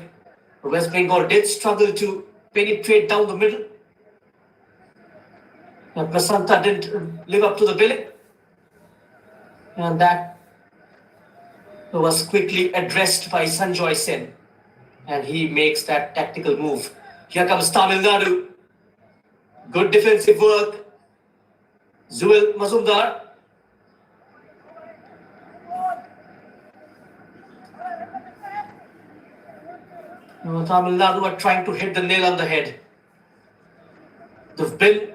West Bengal did struggle to penetrate down the middle. Prasanta didn't live up to the billing. And that was quickly addressed by Sanjoy Sen. And he makes that tactical move. Here comes Tamil Nadu. Good defensive work. Zuel Mazumdar. Tamil Nadu are trying to hit the nail on the head. They've been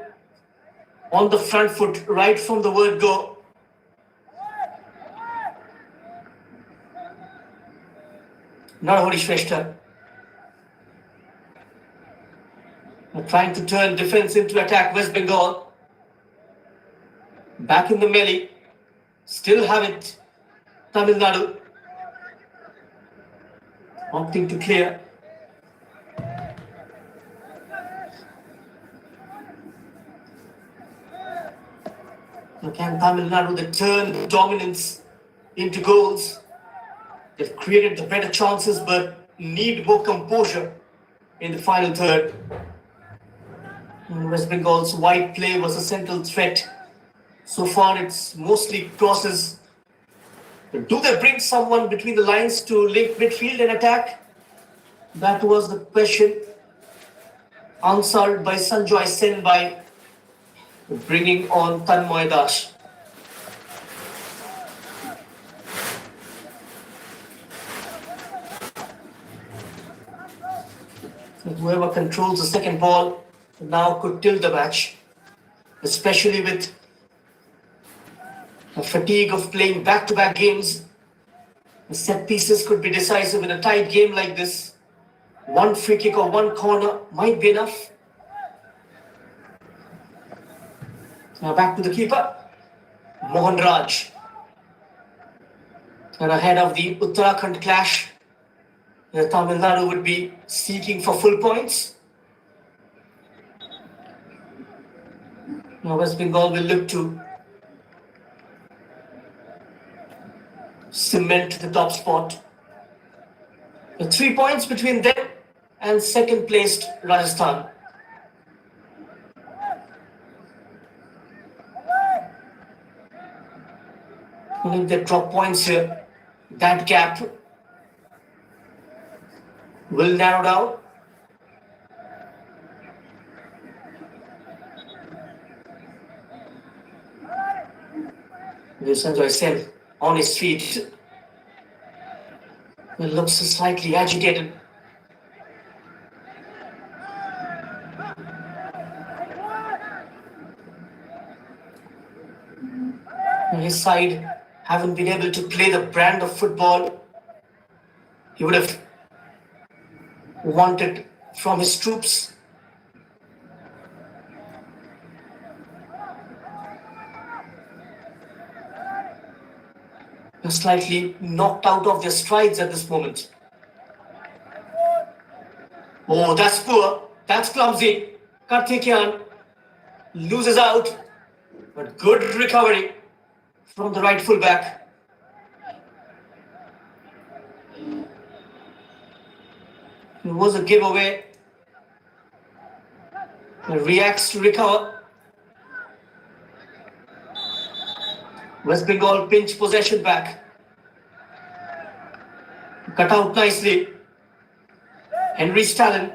on the front foot right from the word go. Nadu Shveshta trying to turn defense into attack. West Bengal back in the melee. Still have it. Tamil Nadu opting to clear. Can Tamil Nadu they turn dominance into goals? They've created the better chances but need more composure in the final third. West Bengal's wide play was a central threat. So far it's mostly crosses. But do they bring someone between the lines to link midfield and attack? That was the question answered by Sanjoy Sen by bringing on Tanmay Das. So whoever controls the second ball now could tilt the match, especially with a fatigue of playing back-to-back games The set pieces could be decisive in a tight game like this. One free kick or one corner might be enough. Now back to the keeper, Mohan Raj. And ahead of the Uttarakhand clash, Tamil Nadu would be seeking for full points. Now West Bengal will look to cement the top spot. The 3 points between them and second placed Rajasthan. And if they drop points here, that gap will narrow down. Santosh Sen on his feet. He looks slightly agitated. His side haven't been able to play the brand of football he would have wanted from his troops. They're slightly knocked out of their strides at this moment. Oh, that's poor. That's clumsy. Karthikeyan loses out, but good recovery from the right fullback. It was a giveaway. He reacts to recover. West Bengal pinch possession back. Cut out nicely. Henry Stalin.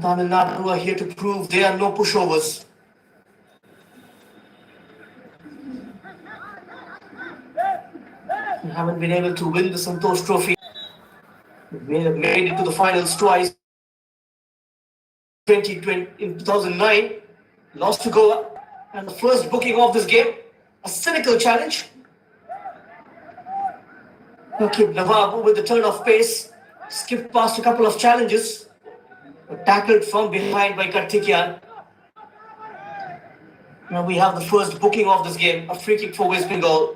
Tamil Nadu are here to prove they are no pushovers. They haven't been able to win the Santosh Trophy. They have made it to the finals twice. In 2009, lost to Goa, and the first booking of this game, a cynical challenge. Akib Nawab with the turn of pace, skipped past a couple of challenges, but tackled from behind by Karthikeyan. Now we have the first booking of this game, a free kick for West Bengal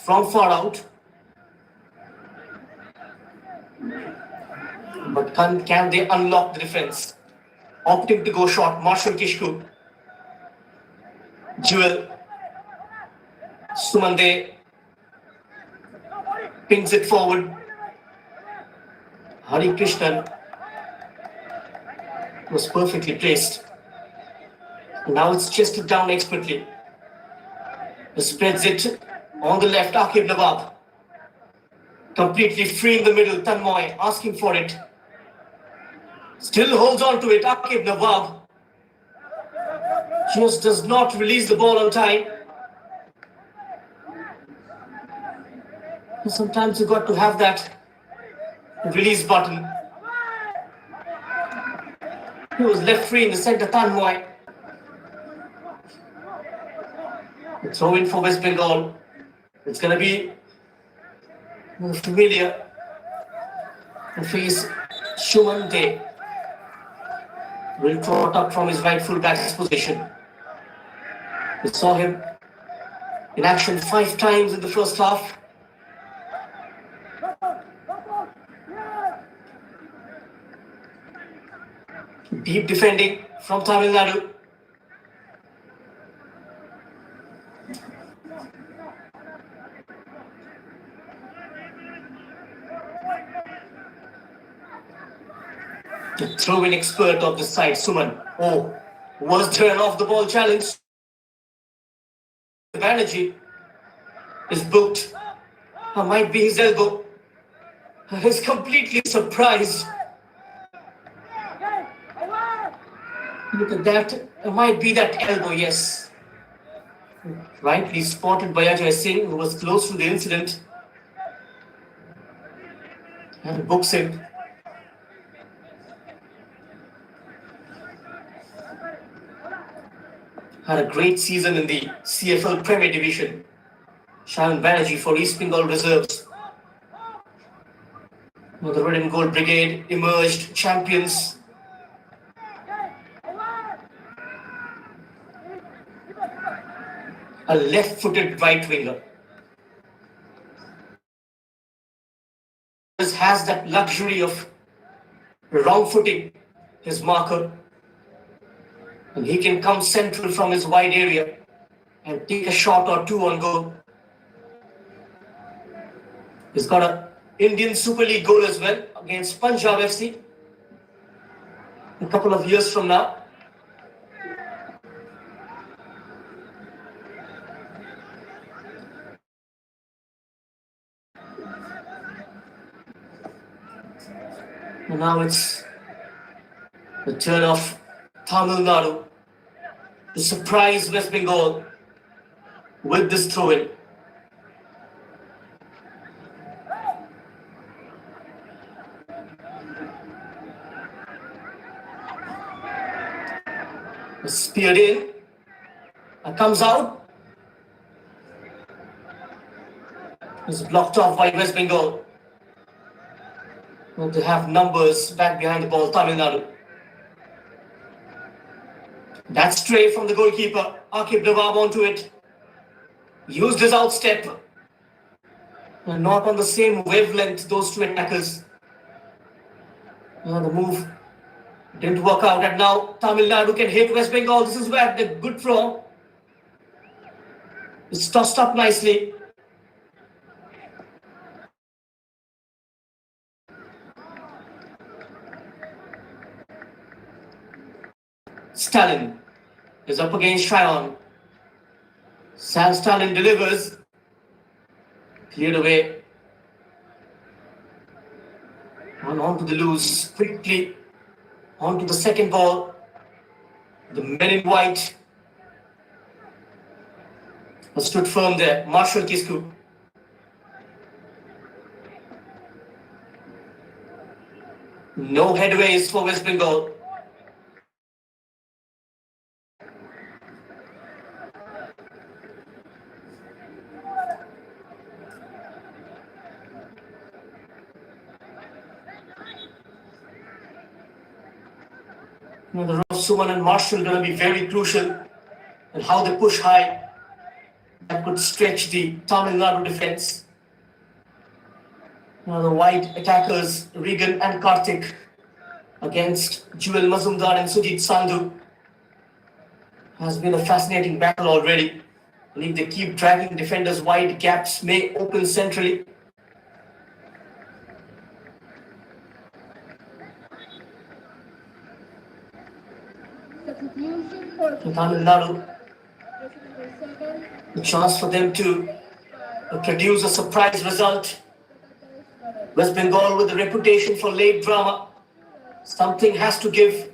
from far out. But can they unlock the defense? Opting to go short, Marshall Kishku. Jewel. Sumande pings it forward. Hari Krishnan was perfectly placed. Now it's chested down expertly. He spreads it on the left, Akib Nawab. Completely free in the middle, Tanmoy asking for it. Still holds on to it, Akib Nawab. Just does not release the ball on time. And sometimes you got to have that release button. He was left free in the center, Tanmoy. The throw in for West Bengal. It's going to be familiar to face Shumante. Will trot up from his right full back's position. We saw him in action 5 times in the first half. Deep defending from Tamil Nadu. The throw-in expert of the side, Suman. Oh, was there an off-the-ball challenge? Banerjee is booked. Or might be his elbow. He's completely surprised. Look at that. It might be that elbow, yes. Rightly spotted by Ajay Singh, who was close to the incident. And books him. had a great season in the CFL Premier Division. Sharon Banerjee for East Bengal Reserves. The Red and Gold Brigade emerged champions. A left-footed right winger. Has that luxury of round-footing his marker. And he can come central from his wide area and take a shot or two on goal. He's got an Indian Super League goal as well against Punjab FC a couple of years from now. And now it's the turn of Tamil Nadu to surprise West Bengal with this throw-in. Speared in, and comes out. It's blocked off by West Bengal. Want to have numbers back behind the ball, Tamil Nadu. That stray from the goalkeeper, Akib Nawab onto it. Used his outstep. And not on the same wavelength, those two attackers. The move didn't work out, and now Tamil Nadu can hit West Bengal. This is where the good throw. It's tossed up nicely. Stalin is up against Tryon. Sam Stalin delivers. Cleared away. And on to the loose. Quickly on to the second ball. The men in white have stood firm there. Marshall Kisku. No headways for West Bengal. The Ross Suman and Marshall are going to be very crucial in how they push high. That could stretch the Tamil Nadu defense. The wide attackers, Regan and Karthik, against Jewel Mazumdar and Sujit Sandhu. Has been a fascinating battle already. And if they keep dragging defenders wide, gaps may open centrally. Tamil Nadu, a chance for them to produce a surprise result. West Bengal with a reputation for late drama. Something has to give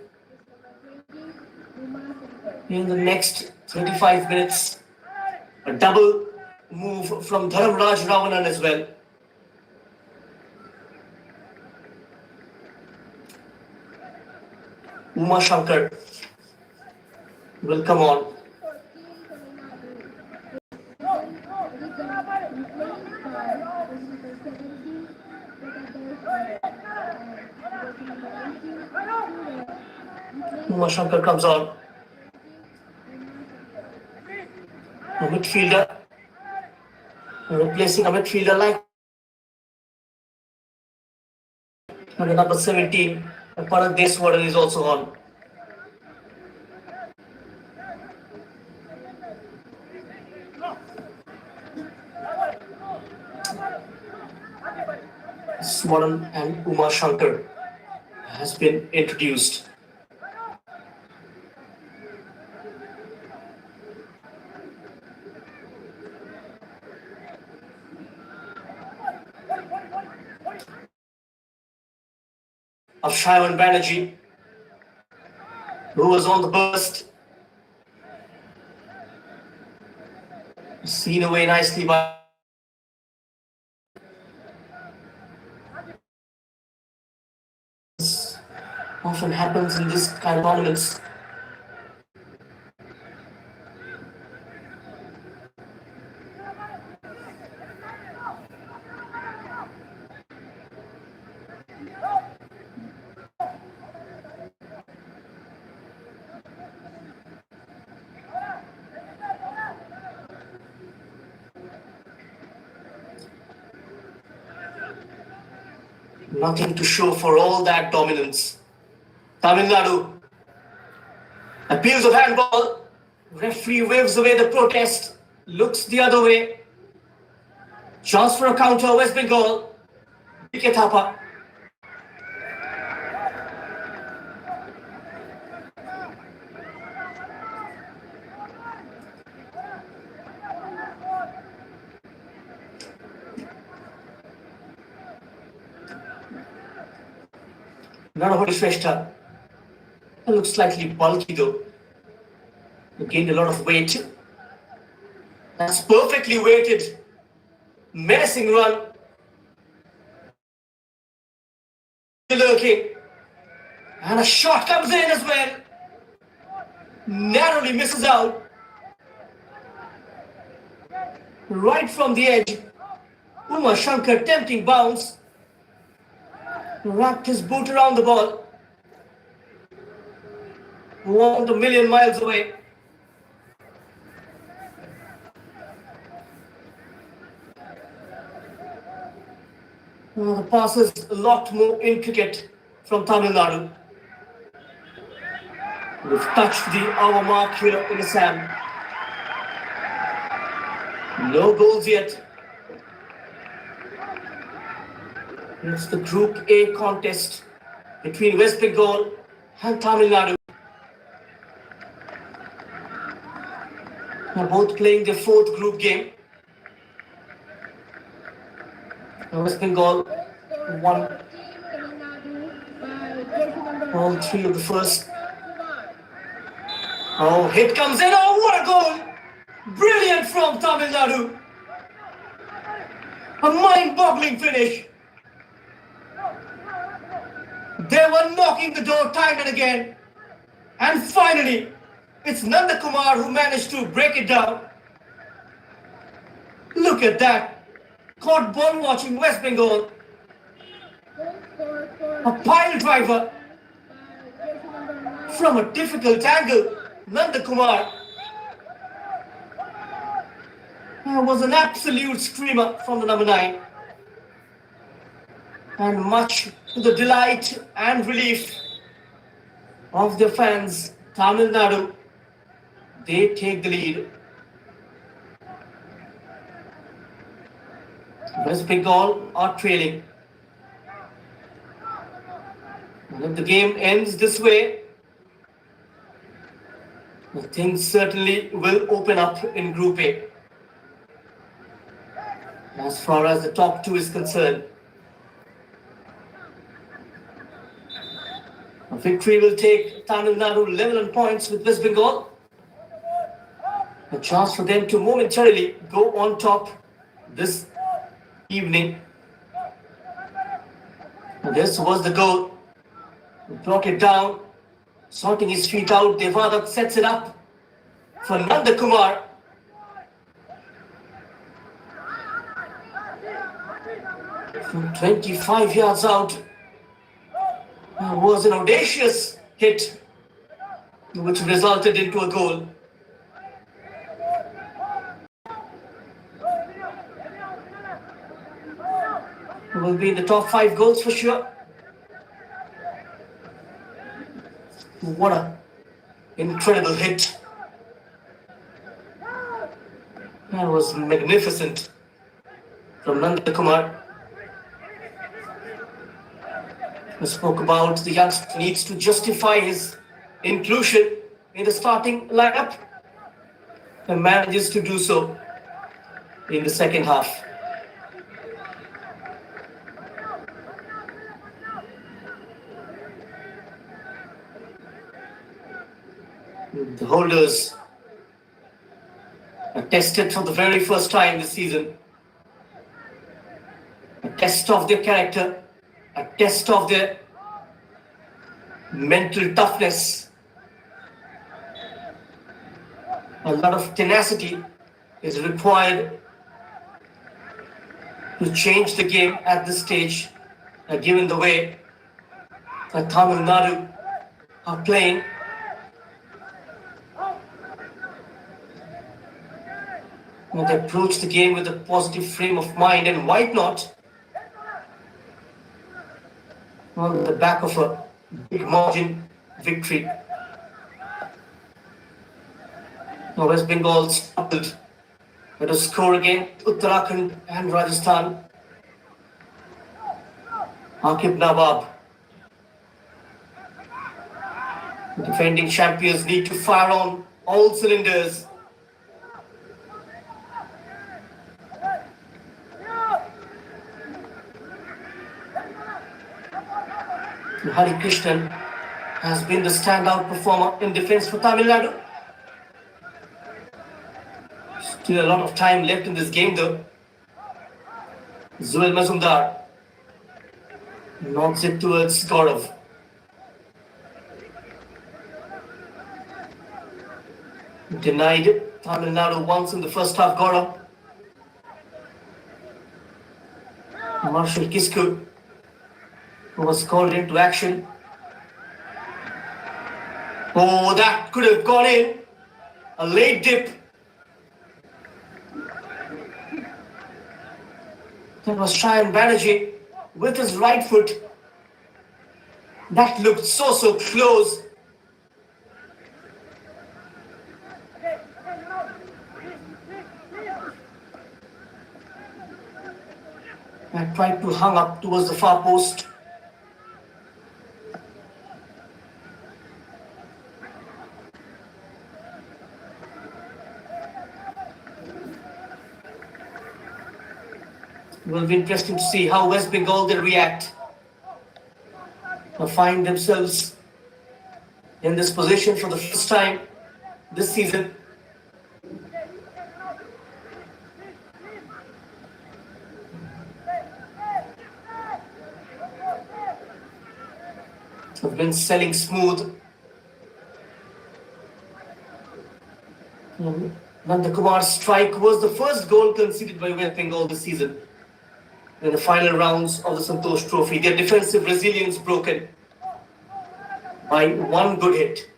in the next 35 minutes. A double move from Dharamraj Ravanan as well. Uma Shankar will come on. Uma Shankar comes on. A midfielder, replacing a midfielder like number 17. Parag Deswaran is also on. Swaran and Uma Shankar has been introduced. Of Sharon Banerjee, who was on the burst. Seen away nicely by often happens in this kind of tournaments. Nothing to show for all that dominance. Tamil Nadu appeals of handball. Referee waves away the protest. Looks the other way. Chance for a counter. West Bengal. Wicket Thapa. Nadu Shrestha. Looks slightly bulky though. He gained a lot of weight. That's perfectly weighted. Menacing run. Lurking. And a shot comes in as well. Narrowly misses out. Right from the edge. Umar Shankar tempting bounce. Wrapped his boot around the ball. Walked a million miles away. The pass is a lot more intricate from Tamil Nadu. We've touched the hour mark here in Assam. No goals yet. It's the Group A contest between West Bengal and Tamil Nadu. They're both playing their fourth group game. West Bengal won all three of the first. Oh, hit comes in. Oh, what a goal! Brilliant from Tamil Nadu. A mind-boggling finish. They were knocking the door time and again. And finally, it's Nanda Kumar who managed to break it down. Look at that. Caught ball watching West Bengal. A pile driver from a difficult angle. Nanda Kumar was an absolute screamer from the number 9. And much to the delight and relief of their fans, Tamil Nadu, they take the lead. West Bengal are trailing. And if the game ends this way, things certainly will open up in Group A. As far as the top 2 is concerned. A victory will take Tamil Nadu level on points with West Bengal. A chance for them to momentarily go on top this evening. And this was the goal. Brought it down, sorting his feet out. Devadat sets it up for Nanda Kumar. From 25 yards out, was an audacious hit, which resulted into a goal. Will be in the top 5 goals for sure. What an incredible hit. That was magnificent from Nanda Kumar. I spoke about the youngster needs to justify his inclusion in the starting lineup and manages to do so in the second half. The holders are tested for the very first time this season. A test of their character, a test of their mental toughness. A lot of tenacity is required to change the game at this stage, given the way that Tamil Nadu are playing. They approach the game with a positive frame of mind, and why not? on the back of a big margin victory. Now West Bengal struggled with a score against Uttarakhand and Rajasthan. Akib Nawab. The defending champions need to fire on all cylinders. Hari Krishnan has been the standout performer in defense for Tamil Nadu. Still a lot of time left in this game though. Zuel Mazumdar knocks it towards Gaurav. Denied Tamil Nadu once in the first half. Gaurav. Marshall Kisku, who was called into action. Oh, that could have gone in. A late dip. That was Shayan Banerjee with his right foot. That looked so close. I tried to hang up towards the far post. It will be interesting to see how West Bengal will react or find themselves in this position for the first time this season. Have been selling smooth. Nandakumar's strike was the first goal conceded by West Bengal this season in the final rounds of the Santosh Trophy. Their defensive resilience broken by one good hit.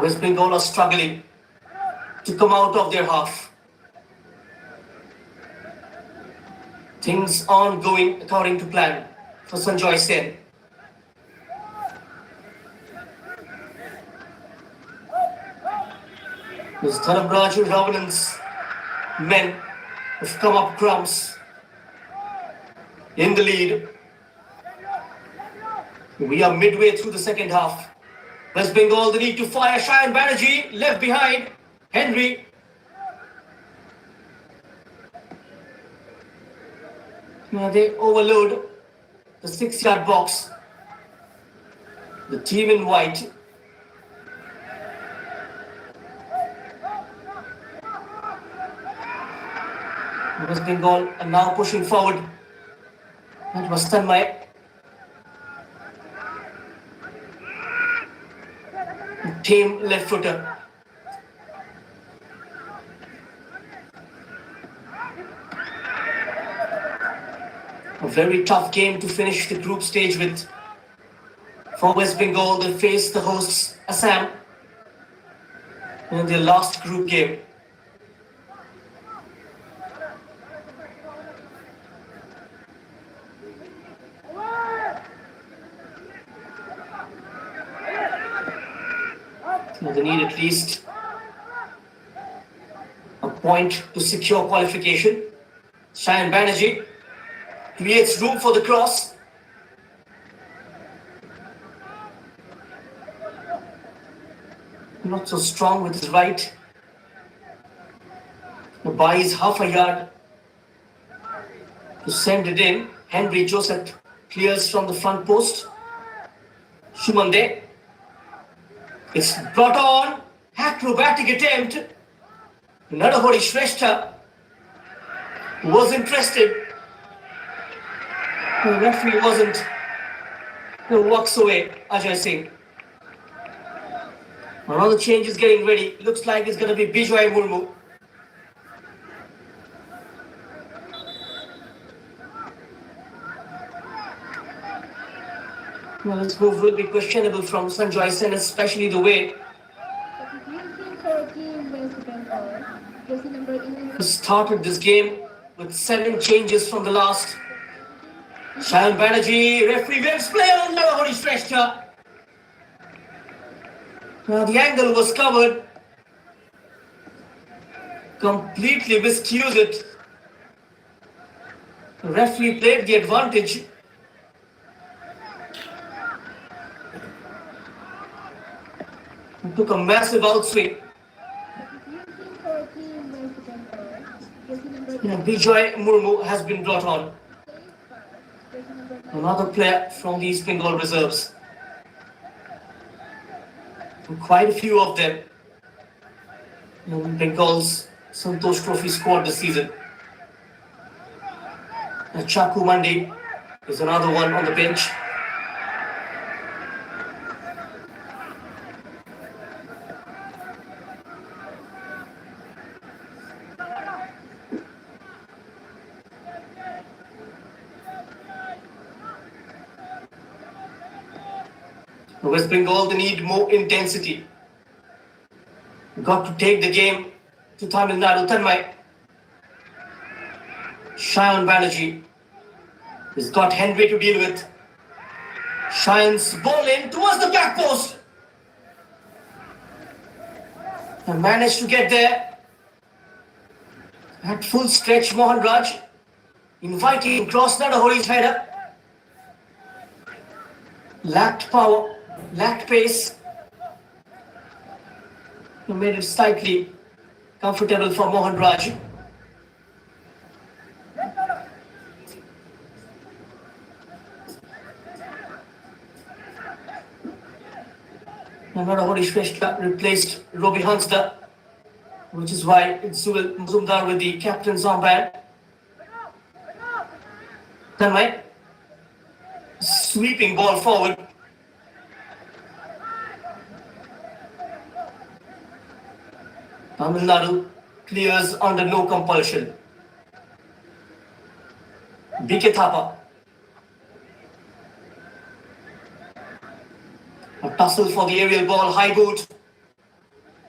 West Bengal are struggling to come out of their half. Things aren't going according to plan for Sanjoy Sen. This Dharamraj and Ravanan's men have come up crumbs in the lead. We are midway through the second half. West Bengal, they need to fire. Shayan Banerjee left behind. Henry. Now they overload the 6-yard box. The team in white. West Bengal are now pushing forward. That was Tanmay. Team left footer. A very tough game to finish the group stage with. For West Bengal, they face the hosts Assam in their last group game. They need at least a point to secure qualification. Shayan Banerjee creates room for the cross. Not so strong with his right. Buys half a yard to send it in. Henry Joseph clears from the front post. Shumande. It's brought on. Acrobatic attempt. Nadahori Shrestha was interested. The referee wasn't. He walks away, Ajay Singh. Another change is getting ready. Looks like it's going to be Bijoy Murmu. Well, this move will be questionable from Sanjoy and especially the way he started this game with 7 changes from the last. Shayan Banerjee, referee waves play on Nadu stretched her. Now the angle was covered. Completely miscued it. The referee played the advantage. He took a massive outswing. Bijoy Murmu has been brought on. Another player from the East Bengal reserves. And quite a few of them in Bengal's Santosh Trophy squad this season. And Chaku Mandi is another one on the bench. West Bengal, they need more intensity. Got to take the game to Tamil Nadu. Tanmay. Shayan Banerjee has got Henry to deal with. Shayan's ball in towards the back post. And managed to get there. At full stretch, Mohan Raj inviting cross Nadu header. Lacked power. Lacked pace. He made it slightly comfortable for Mohan Raj. Nadu Shrestha replaced Robbie Hansda, which is why it's Mazumdar with the captain's armband. Tanmay, sweeping ball forward. Tamil Nadu clears under no compulsion. BK Thapa. A tussle for the aerial ball, high boot.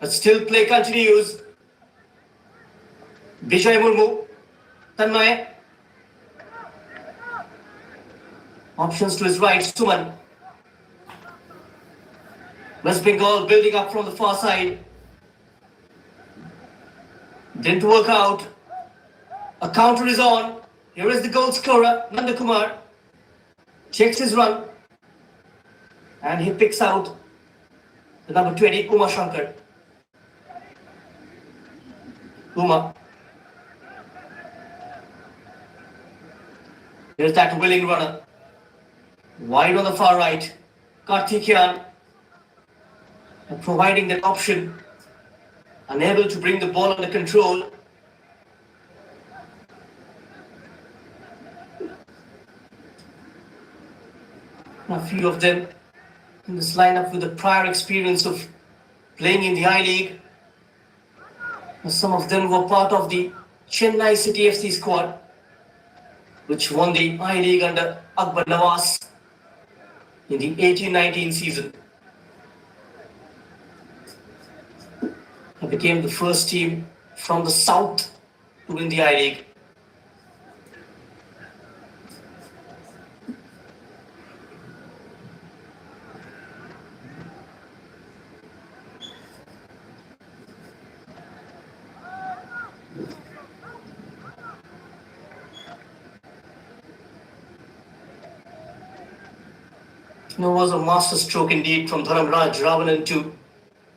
But still play continues. Bijoy Murmu. Tanmay. Options to his right, Suman. West Bengal building up from the far side. Didn't work out. A counter is on. Here is the goal scorer, Nandakumar. Checks his run. And he picks out the number 20, Uma Shankar. Uma. Here's that willing runner. Wide on the far right. Karthikeyan. Providing that option. Unable to bring the ball under control. A few of them in this lineup with the prior experience of playing in the I-League. Some of them were part of the Chennai City FC squad, which won the I-League under Akbar Nawaz in the 18-19 season. It became the first team from the south to win the I-League. It was a masterstroke indeed from Dharamraj Ravanan to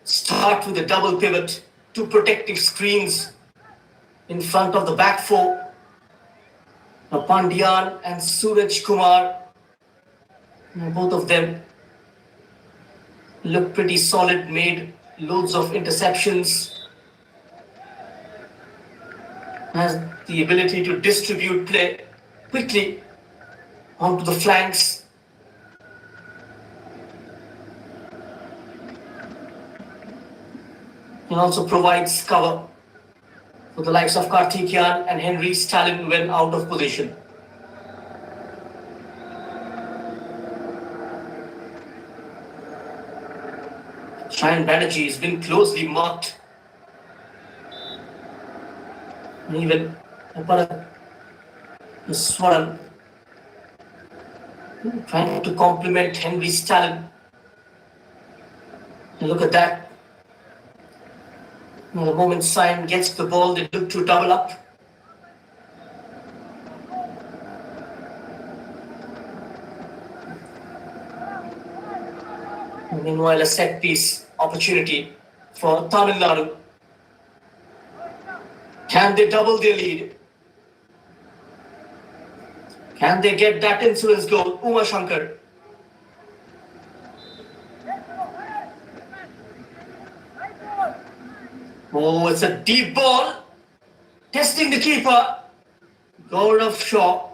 start with a double pivot, 2 protective screens in front of the back 4. Now Pandyan and Suraj Kumar, both of them look pretty solid, made loads of interceptions, has the ability to distribute play quickly onto the flanks. He also provides cover for the likes of Karthikeyan and Henry Stalin when out of position. Shayan Banerjee has been closely marked. And even Swaran trying to complement Henry's talent. And look at that. And the moment Shayan gets the ball, they look to double up. Meanwhile, a set piece opportunity for Tamil Nadu. Can they double their lead? Can they get that insurance goal? Uma Shankar. Oh, it's a deep ball. Testing the keeper. Gaurav Shaw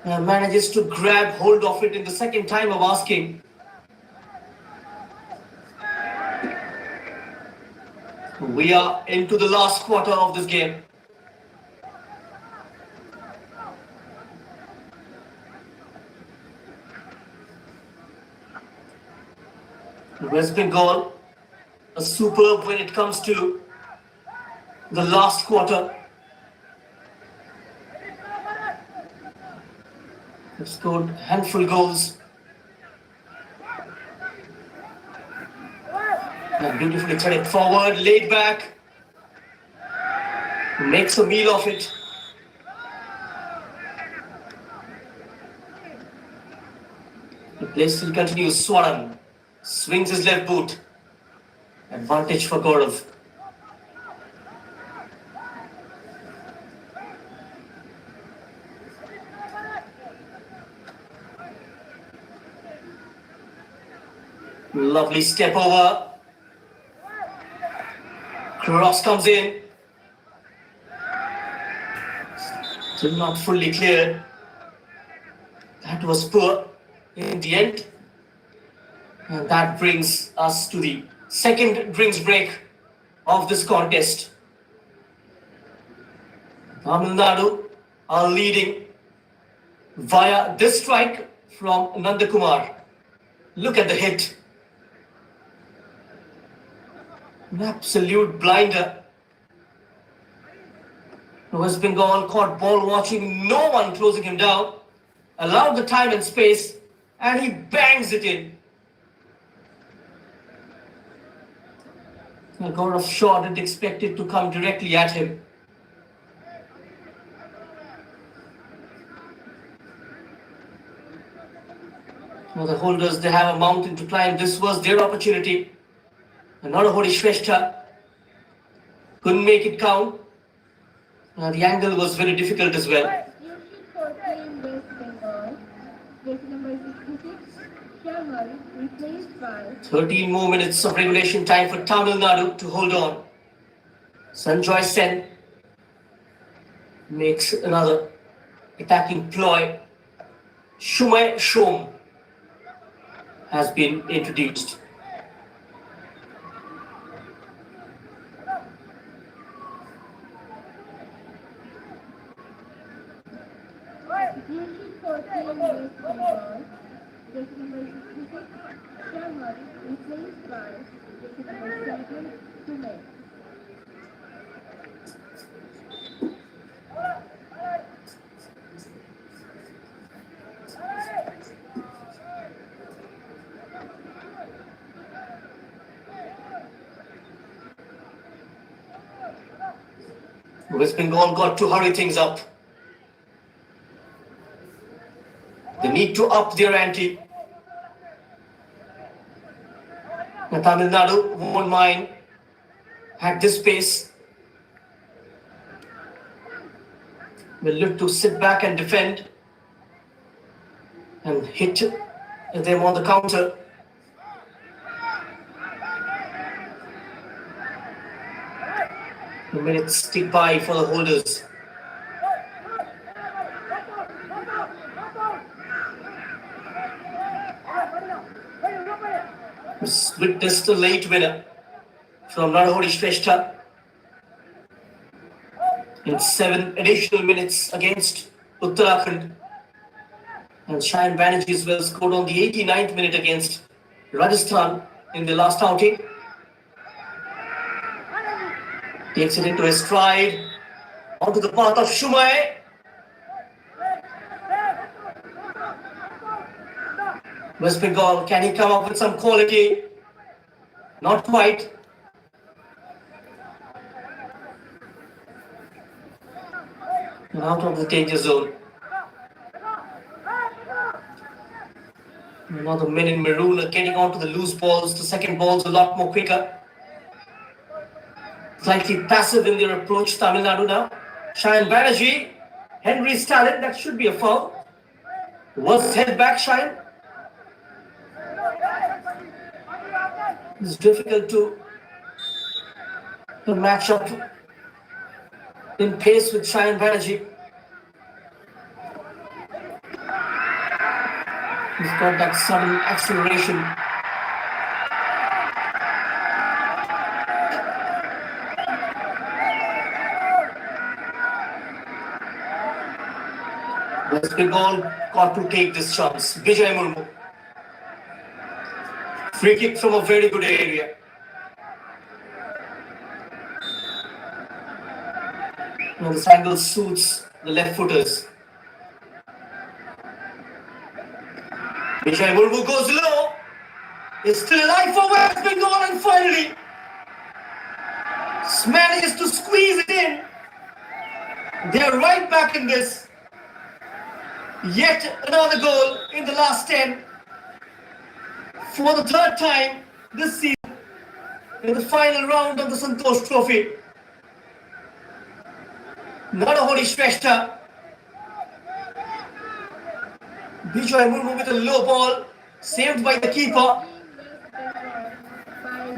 manages to grab hold of it in the second time of asking. We are into the last quarter of this game. West Bengal are superb when it comes to the last quarter. They've scored handful goals. And beautifully threaded forward, laid back. Makes a meal of it. The play still continues. Swaran swings his left boot. Advantage for Gaurav. Lovely step over. Cross comes in. Still not fully cleared. That was poor in the end. And that brings us to the second drinks break of this contest. Tamil Nadu are leading via this strike from Nandakumar. Look at the hit. An absolute blinder. West Bengal caught ball watching, no one closing him down, allowed the time and space, and he bangs it in. Gaurav Shaw didn't expect it to come directly at him. Now the holders, they have a mountain to climb. This was their opportunity. And Nadu Shrestha couldn't make it count. The angle was very difficult as well. 13 more minutes of regulation time for Tamil Nadu to hold on. Sanjoy Sen makes another attacking ploy. Shumay Shom has been introduced. West Bengal got to hurry things up. They need to up their ante. Tamil Nadu won't mind at this pace. Will look to sit back and defend and hit them on the counter. The minutes tick by for the holders. Witnessed a late winner from Nadu Shrestha in 7 additional minutes against Uttarakhand. And Shayan Banerjee as well scored on the 89th minute against Rajasthan in the last outing. Takes it into his stride. Onto the path of Shumai. West Bengal, can he come up with some quality? Not quite. And out of the danger zone. Now the men in maroon are getting onto the loose balls. The second ball's a lot more quicker. Slightly passive in their approach, Tamil Nadu now. Shayan Banerjee, Henry's talent, that should be a foul. Was held back, Shayan. It's difficult to match up in pace with Shayan Banerjee. He's got that sudden acceleration. West Bengal got to take this chance. Vijay Murmu. Free kick from a very good area. Now this angle suits the left footers. Vijay Murmu goes low. It's still alive for West Bengal, and finally manages to squeeze it in. They're right back in this. Yet another goal in the last 10. For the third time this season in the final round of the Santosh Trophy. Nadu Shrestha. Vijay Murmu with a low ball, saved by the keeper.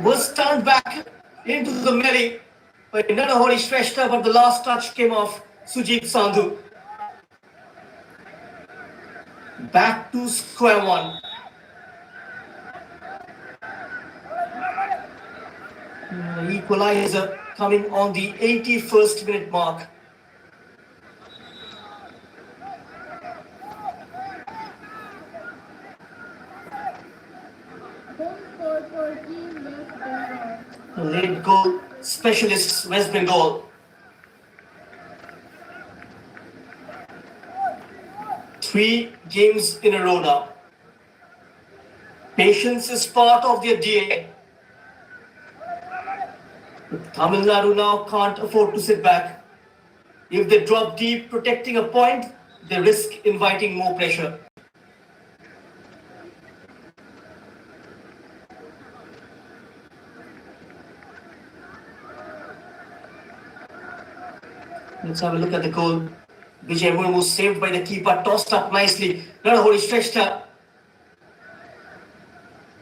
Was turned back into the melee by Nadu Shrestha, but the last touch came off Sujit Sandhu. Back to square one. Equalizer coming on the 81st minute mark. The late goal specialists, West Bengal. Three games in a row now. Patience is part of their DNA. Tamil Nadu now can't afford to sit back. If they drop deep protecting a point, they risk inviting more pressure. Let's have a look at the goal. Vijay Murmu saved by the keeper, tossed up nicely. Nadu Shrestha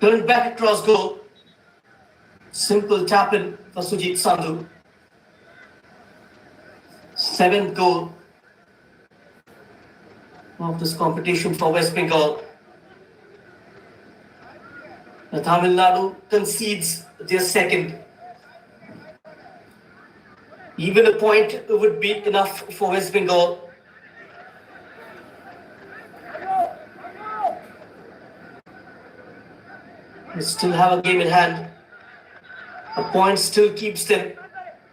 turned back across goal. Simple tap in for Sujit Sandhu. Seventh goal of this competition for West Bengal. The Tamil Nadu concedes their second. Even a point would be enough for West Bengal. They still have a game in hand. A point still keeps them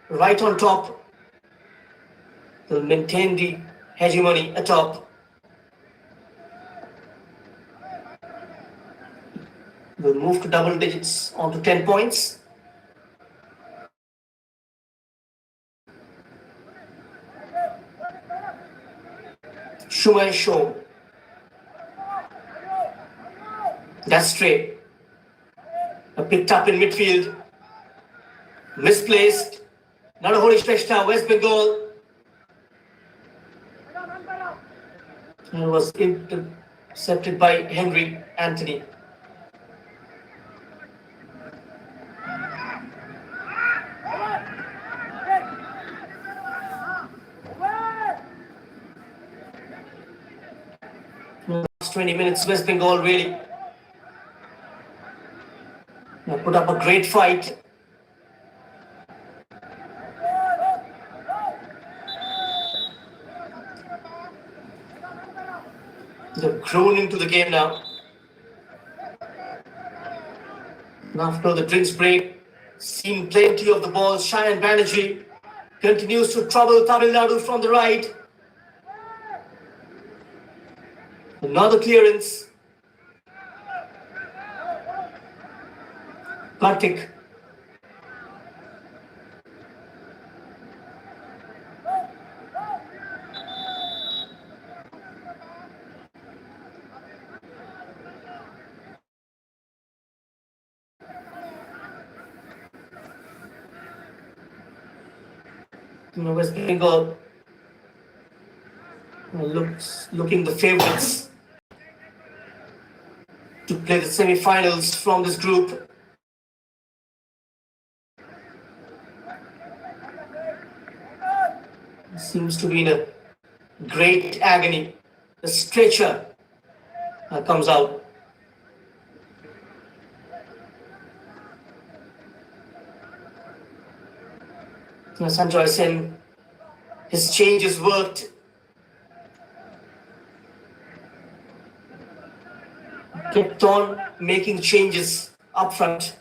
right on top. They'll maintain the hegemony atop. They'll move to double digits onto 10 points. Shumai Show. That's straight. Picked up in midfield. Misplaced. Nadu Shrestha, West Bengal. And was intercepted by Henry Anthony. Last 20 minutes, West Bengal really put up a great fight. They've grown into the game now. And after the drinks break, seen plenty of the balls. Shayan Banerjee continues to trouble Tamil Nadu from the right. Another clearance. Karthik. West Bengal looking the favourites to play the semi-finals from this group. Seems to be in a great agony. The stretcher comes out. Santosh saying his changes worked. Kept on making changes up front.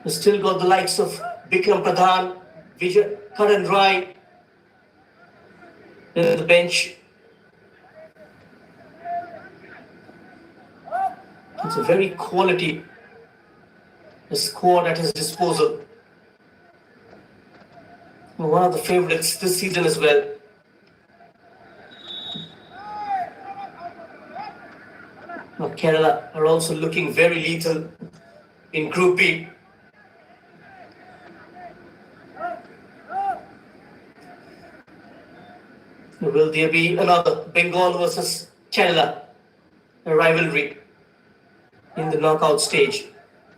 We still got the likes of Bikram Pradhan, Vijay Karan Rai in the bench. It's a very quality squad at his disposal. One of the favourites this season as well. Now Kerala are also looking very lethal in Group B. Will there be another Bengal versus Kerala rivalry in the knockout stage?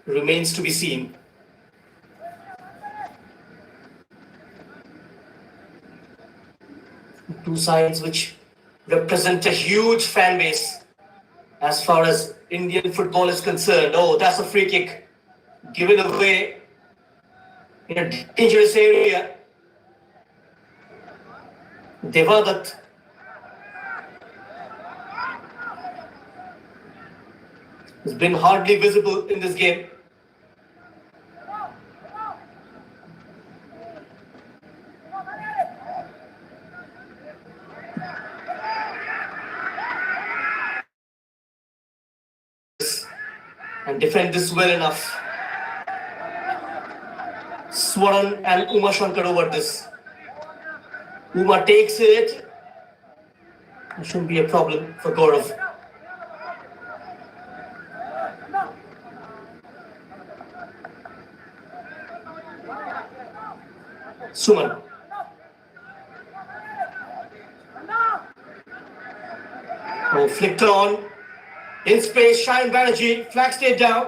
Remains to be seen. Two sides which represent a huge fan base as far as Indian football is concerned. Oh, that's a free kick given away in a dangerous area. Devadat has been hardly visible in this game. And defend this well enough. Swaran and Uma Shankar over this. Uma takes it. It shouldn't be a problem for Gaurav. Suman. Oh, flicked on. In space, Shayan Banerjee, flag stayed down.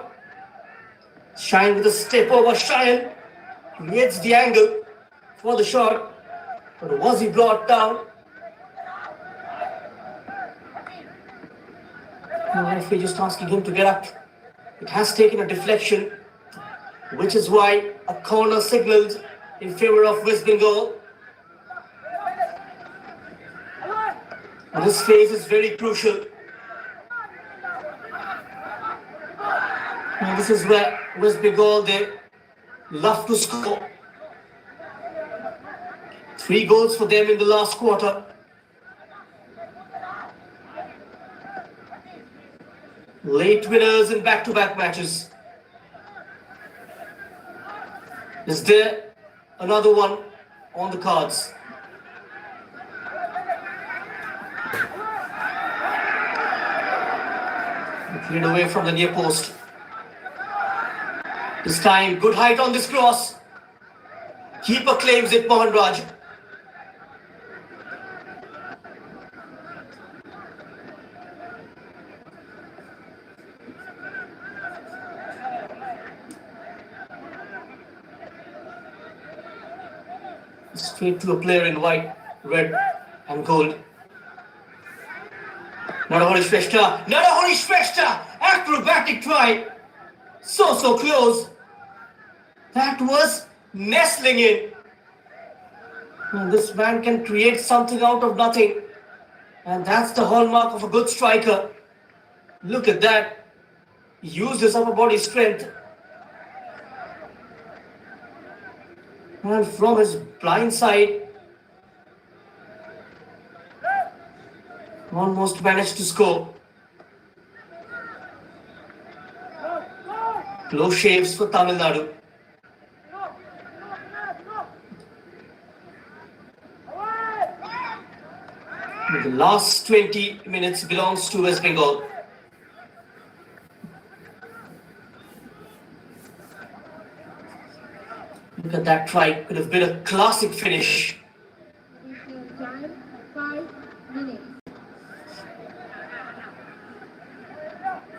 Shayan with a step over. Shayan creates the angle for the shot. But was he brought down? The referee just asking him to get up. It has taken a deflection, which is why a corner signalled in favour of West Bengal. And this phase is very crucial. And this is where West Bengal, they love to score. 3 goals for them in the last quarter. Late winners in back-to-back matches. Is there another one on the cards? Cleared away from the near post. This time, good height on this cross. Keeper claims it, Mohan Raj. Straight to a player in white, red and gold. Nadu Shrestha, acrobatic try. So close. That was nestling in. And this man can create something out of nothing. And that's the hallmark of a good striker. Look at that. used his upper body strength and from his blind side almost managed to score. Close shaves for Tamil Nadu. The last 20 minutes belongs to West Bengal. Look at that try. Could have been a classic finish. Time 5 minutes.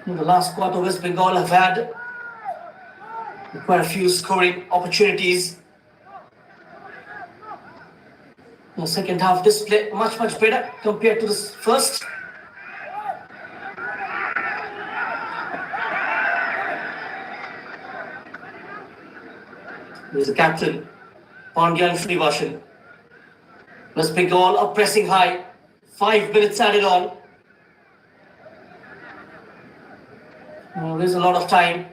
In the last quarter, West Bengal have had quite a few scoring opportunities. The second half display much better compared to the first. There's the captain, Pandyan Srinivasan. West Bengal are pressing high. 5 minutes added on. There's a lot of time.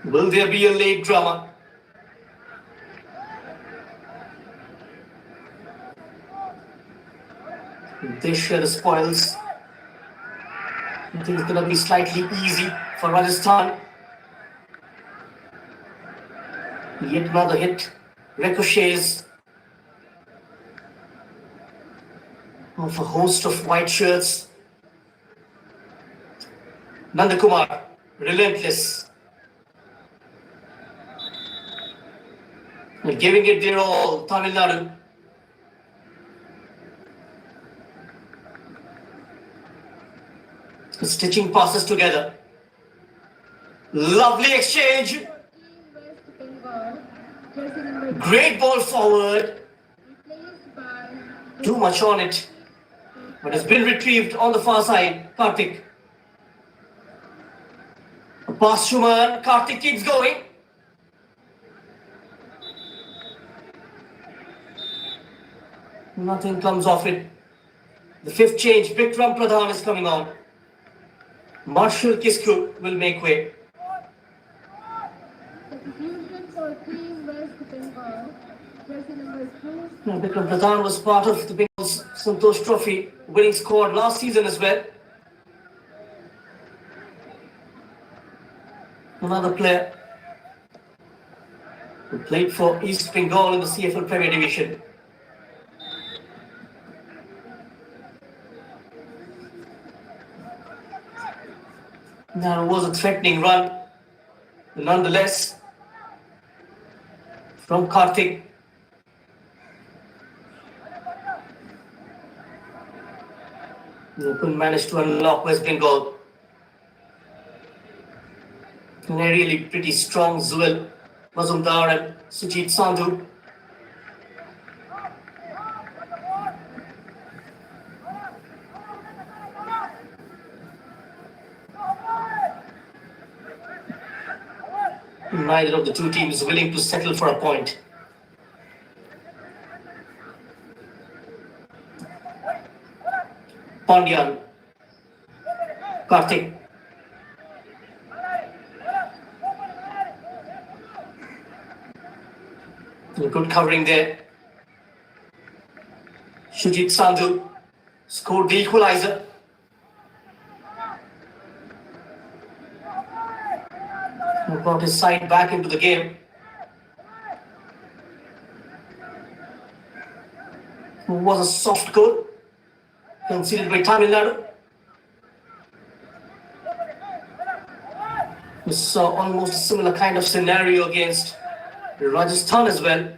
Will there be a late drama? They share the spoils. I think it's going to be slightly easy for Rajasthan. Yet another hit. Ricochets of a host of white shirts. Nandakumar, relentless. They're giving it their all, Tamil Nadu. Stitching passes together. Lovely exchange. Great ball forward. Too much on it. But it's been retrieved on the far side. Karthik. A pass to man. Karthik keeps going. Nothing comes off it. The fifth change, Bikram Pradhan is coming on. Marshall Kisku will make way. Substitution for Team West Bengal. Jersey number 2. Bikram Pradhan was part of the Bengal's Santosh Trophy winning squad last season as well. Another player who played for East Bengal in the CFL Premier Division. That was a threatening run, nonetheless, from Karthik. He couldn't manage to unlock West Bengal. And a really pretty strong Zuel, Mazumdar and Sujit Sandhu. Neither of the two teams willing to settle for a point. Pandyan, Karthik. Good covering there. Sujit Sandhu scored the equalizer. Brought his side back into the game. It was a soft goal conceded by Tamil Nadu. We saw almost a similar kind of scenario against Rajasthan as well.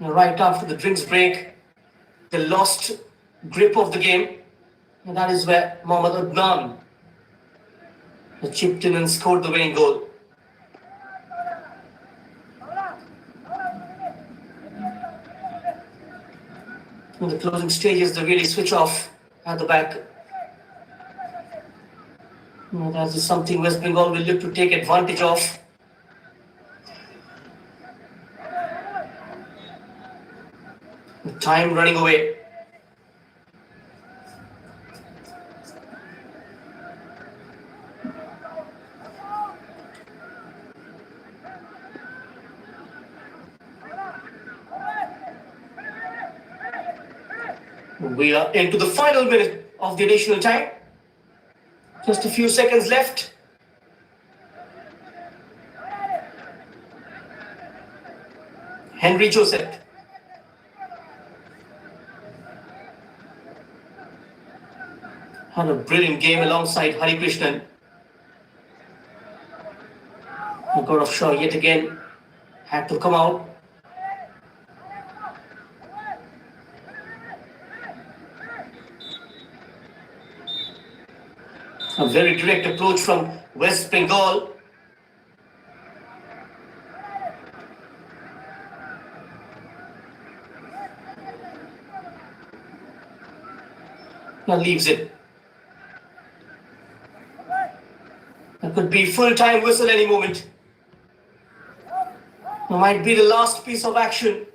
Right after the drinks break, they lost grip of the game, and that is where Mohammad Adnan chipped in and scored the winning goal. In the closing stages, they really switch off at the back. That is something West Bengal will look to take advantage of. Time running away. We are into the final minute of the additional time. Just a few seconds left. Henry Joseph. Had a brilliant game alongside Hari Krishnan. Gaurav Shaw yet again had to come out. A very direct approach from West Bengal. Now leaves it. That could be full-time whistle any moment. That might be the last piece of action.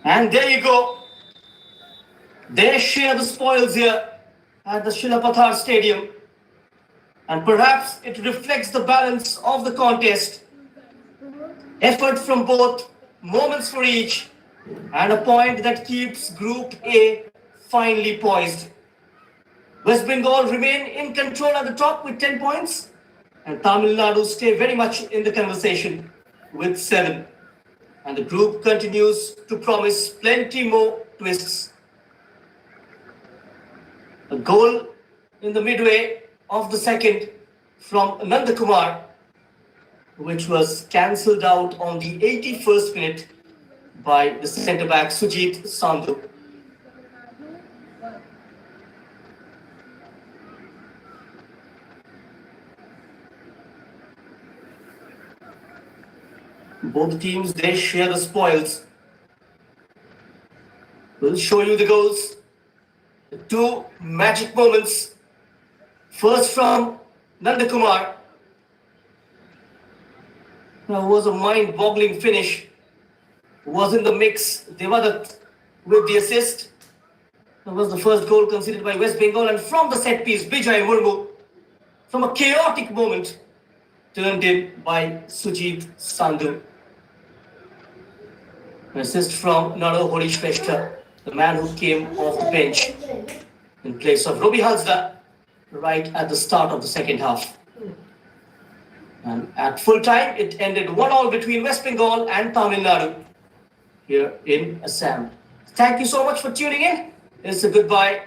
And there you go. They share the spoils here at the Shilapathar Stadium. And perhaps it reflects the balance of the contest. Effort from both, moments for each, and a point that keeps Group A finely poised. West Bengal remain in control at the top with 10 points, and Tamil Nadu stay very much in the conversation with 7. And the group continues to promise plenty more twists. A goal in the midway of the second from Nandakumar, which was cancelled out on the 81st minute by the centre-back Sujit Sandhu. Both teams, they share the spoils. We'll show you the goals. The two magic moments. First from Nandakumar. Now it was a mind-boggling finish. Was in the mix. Devadat with the assist. That was the first goal conceded by West Bengal, and from the set piece, Bijay Murmu, from a chaotic moment, turned in by Sujit Sandhu. An assist from Nadu Hodishpeshta, the man who came off the bench in place of Robi Hazda right at the start of the second half. And at full time, it ended 1-1 between West Bengal and Tamil Nadu here in Assam. Thank you so much for tuning in. It's a goodbye.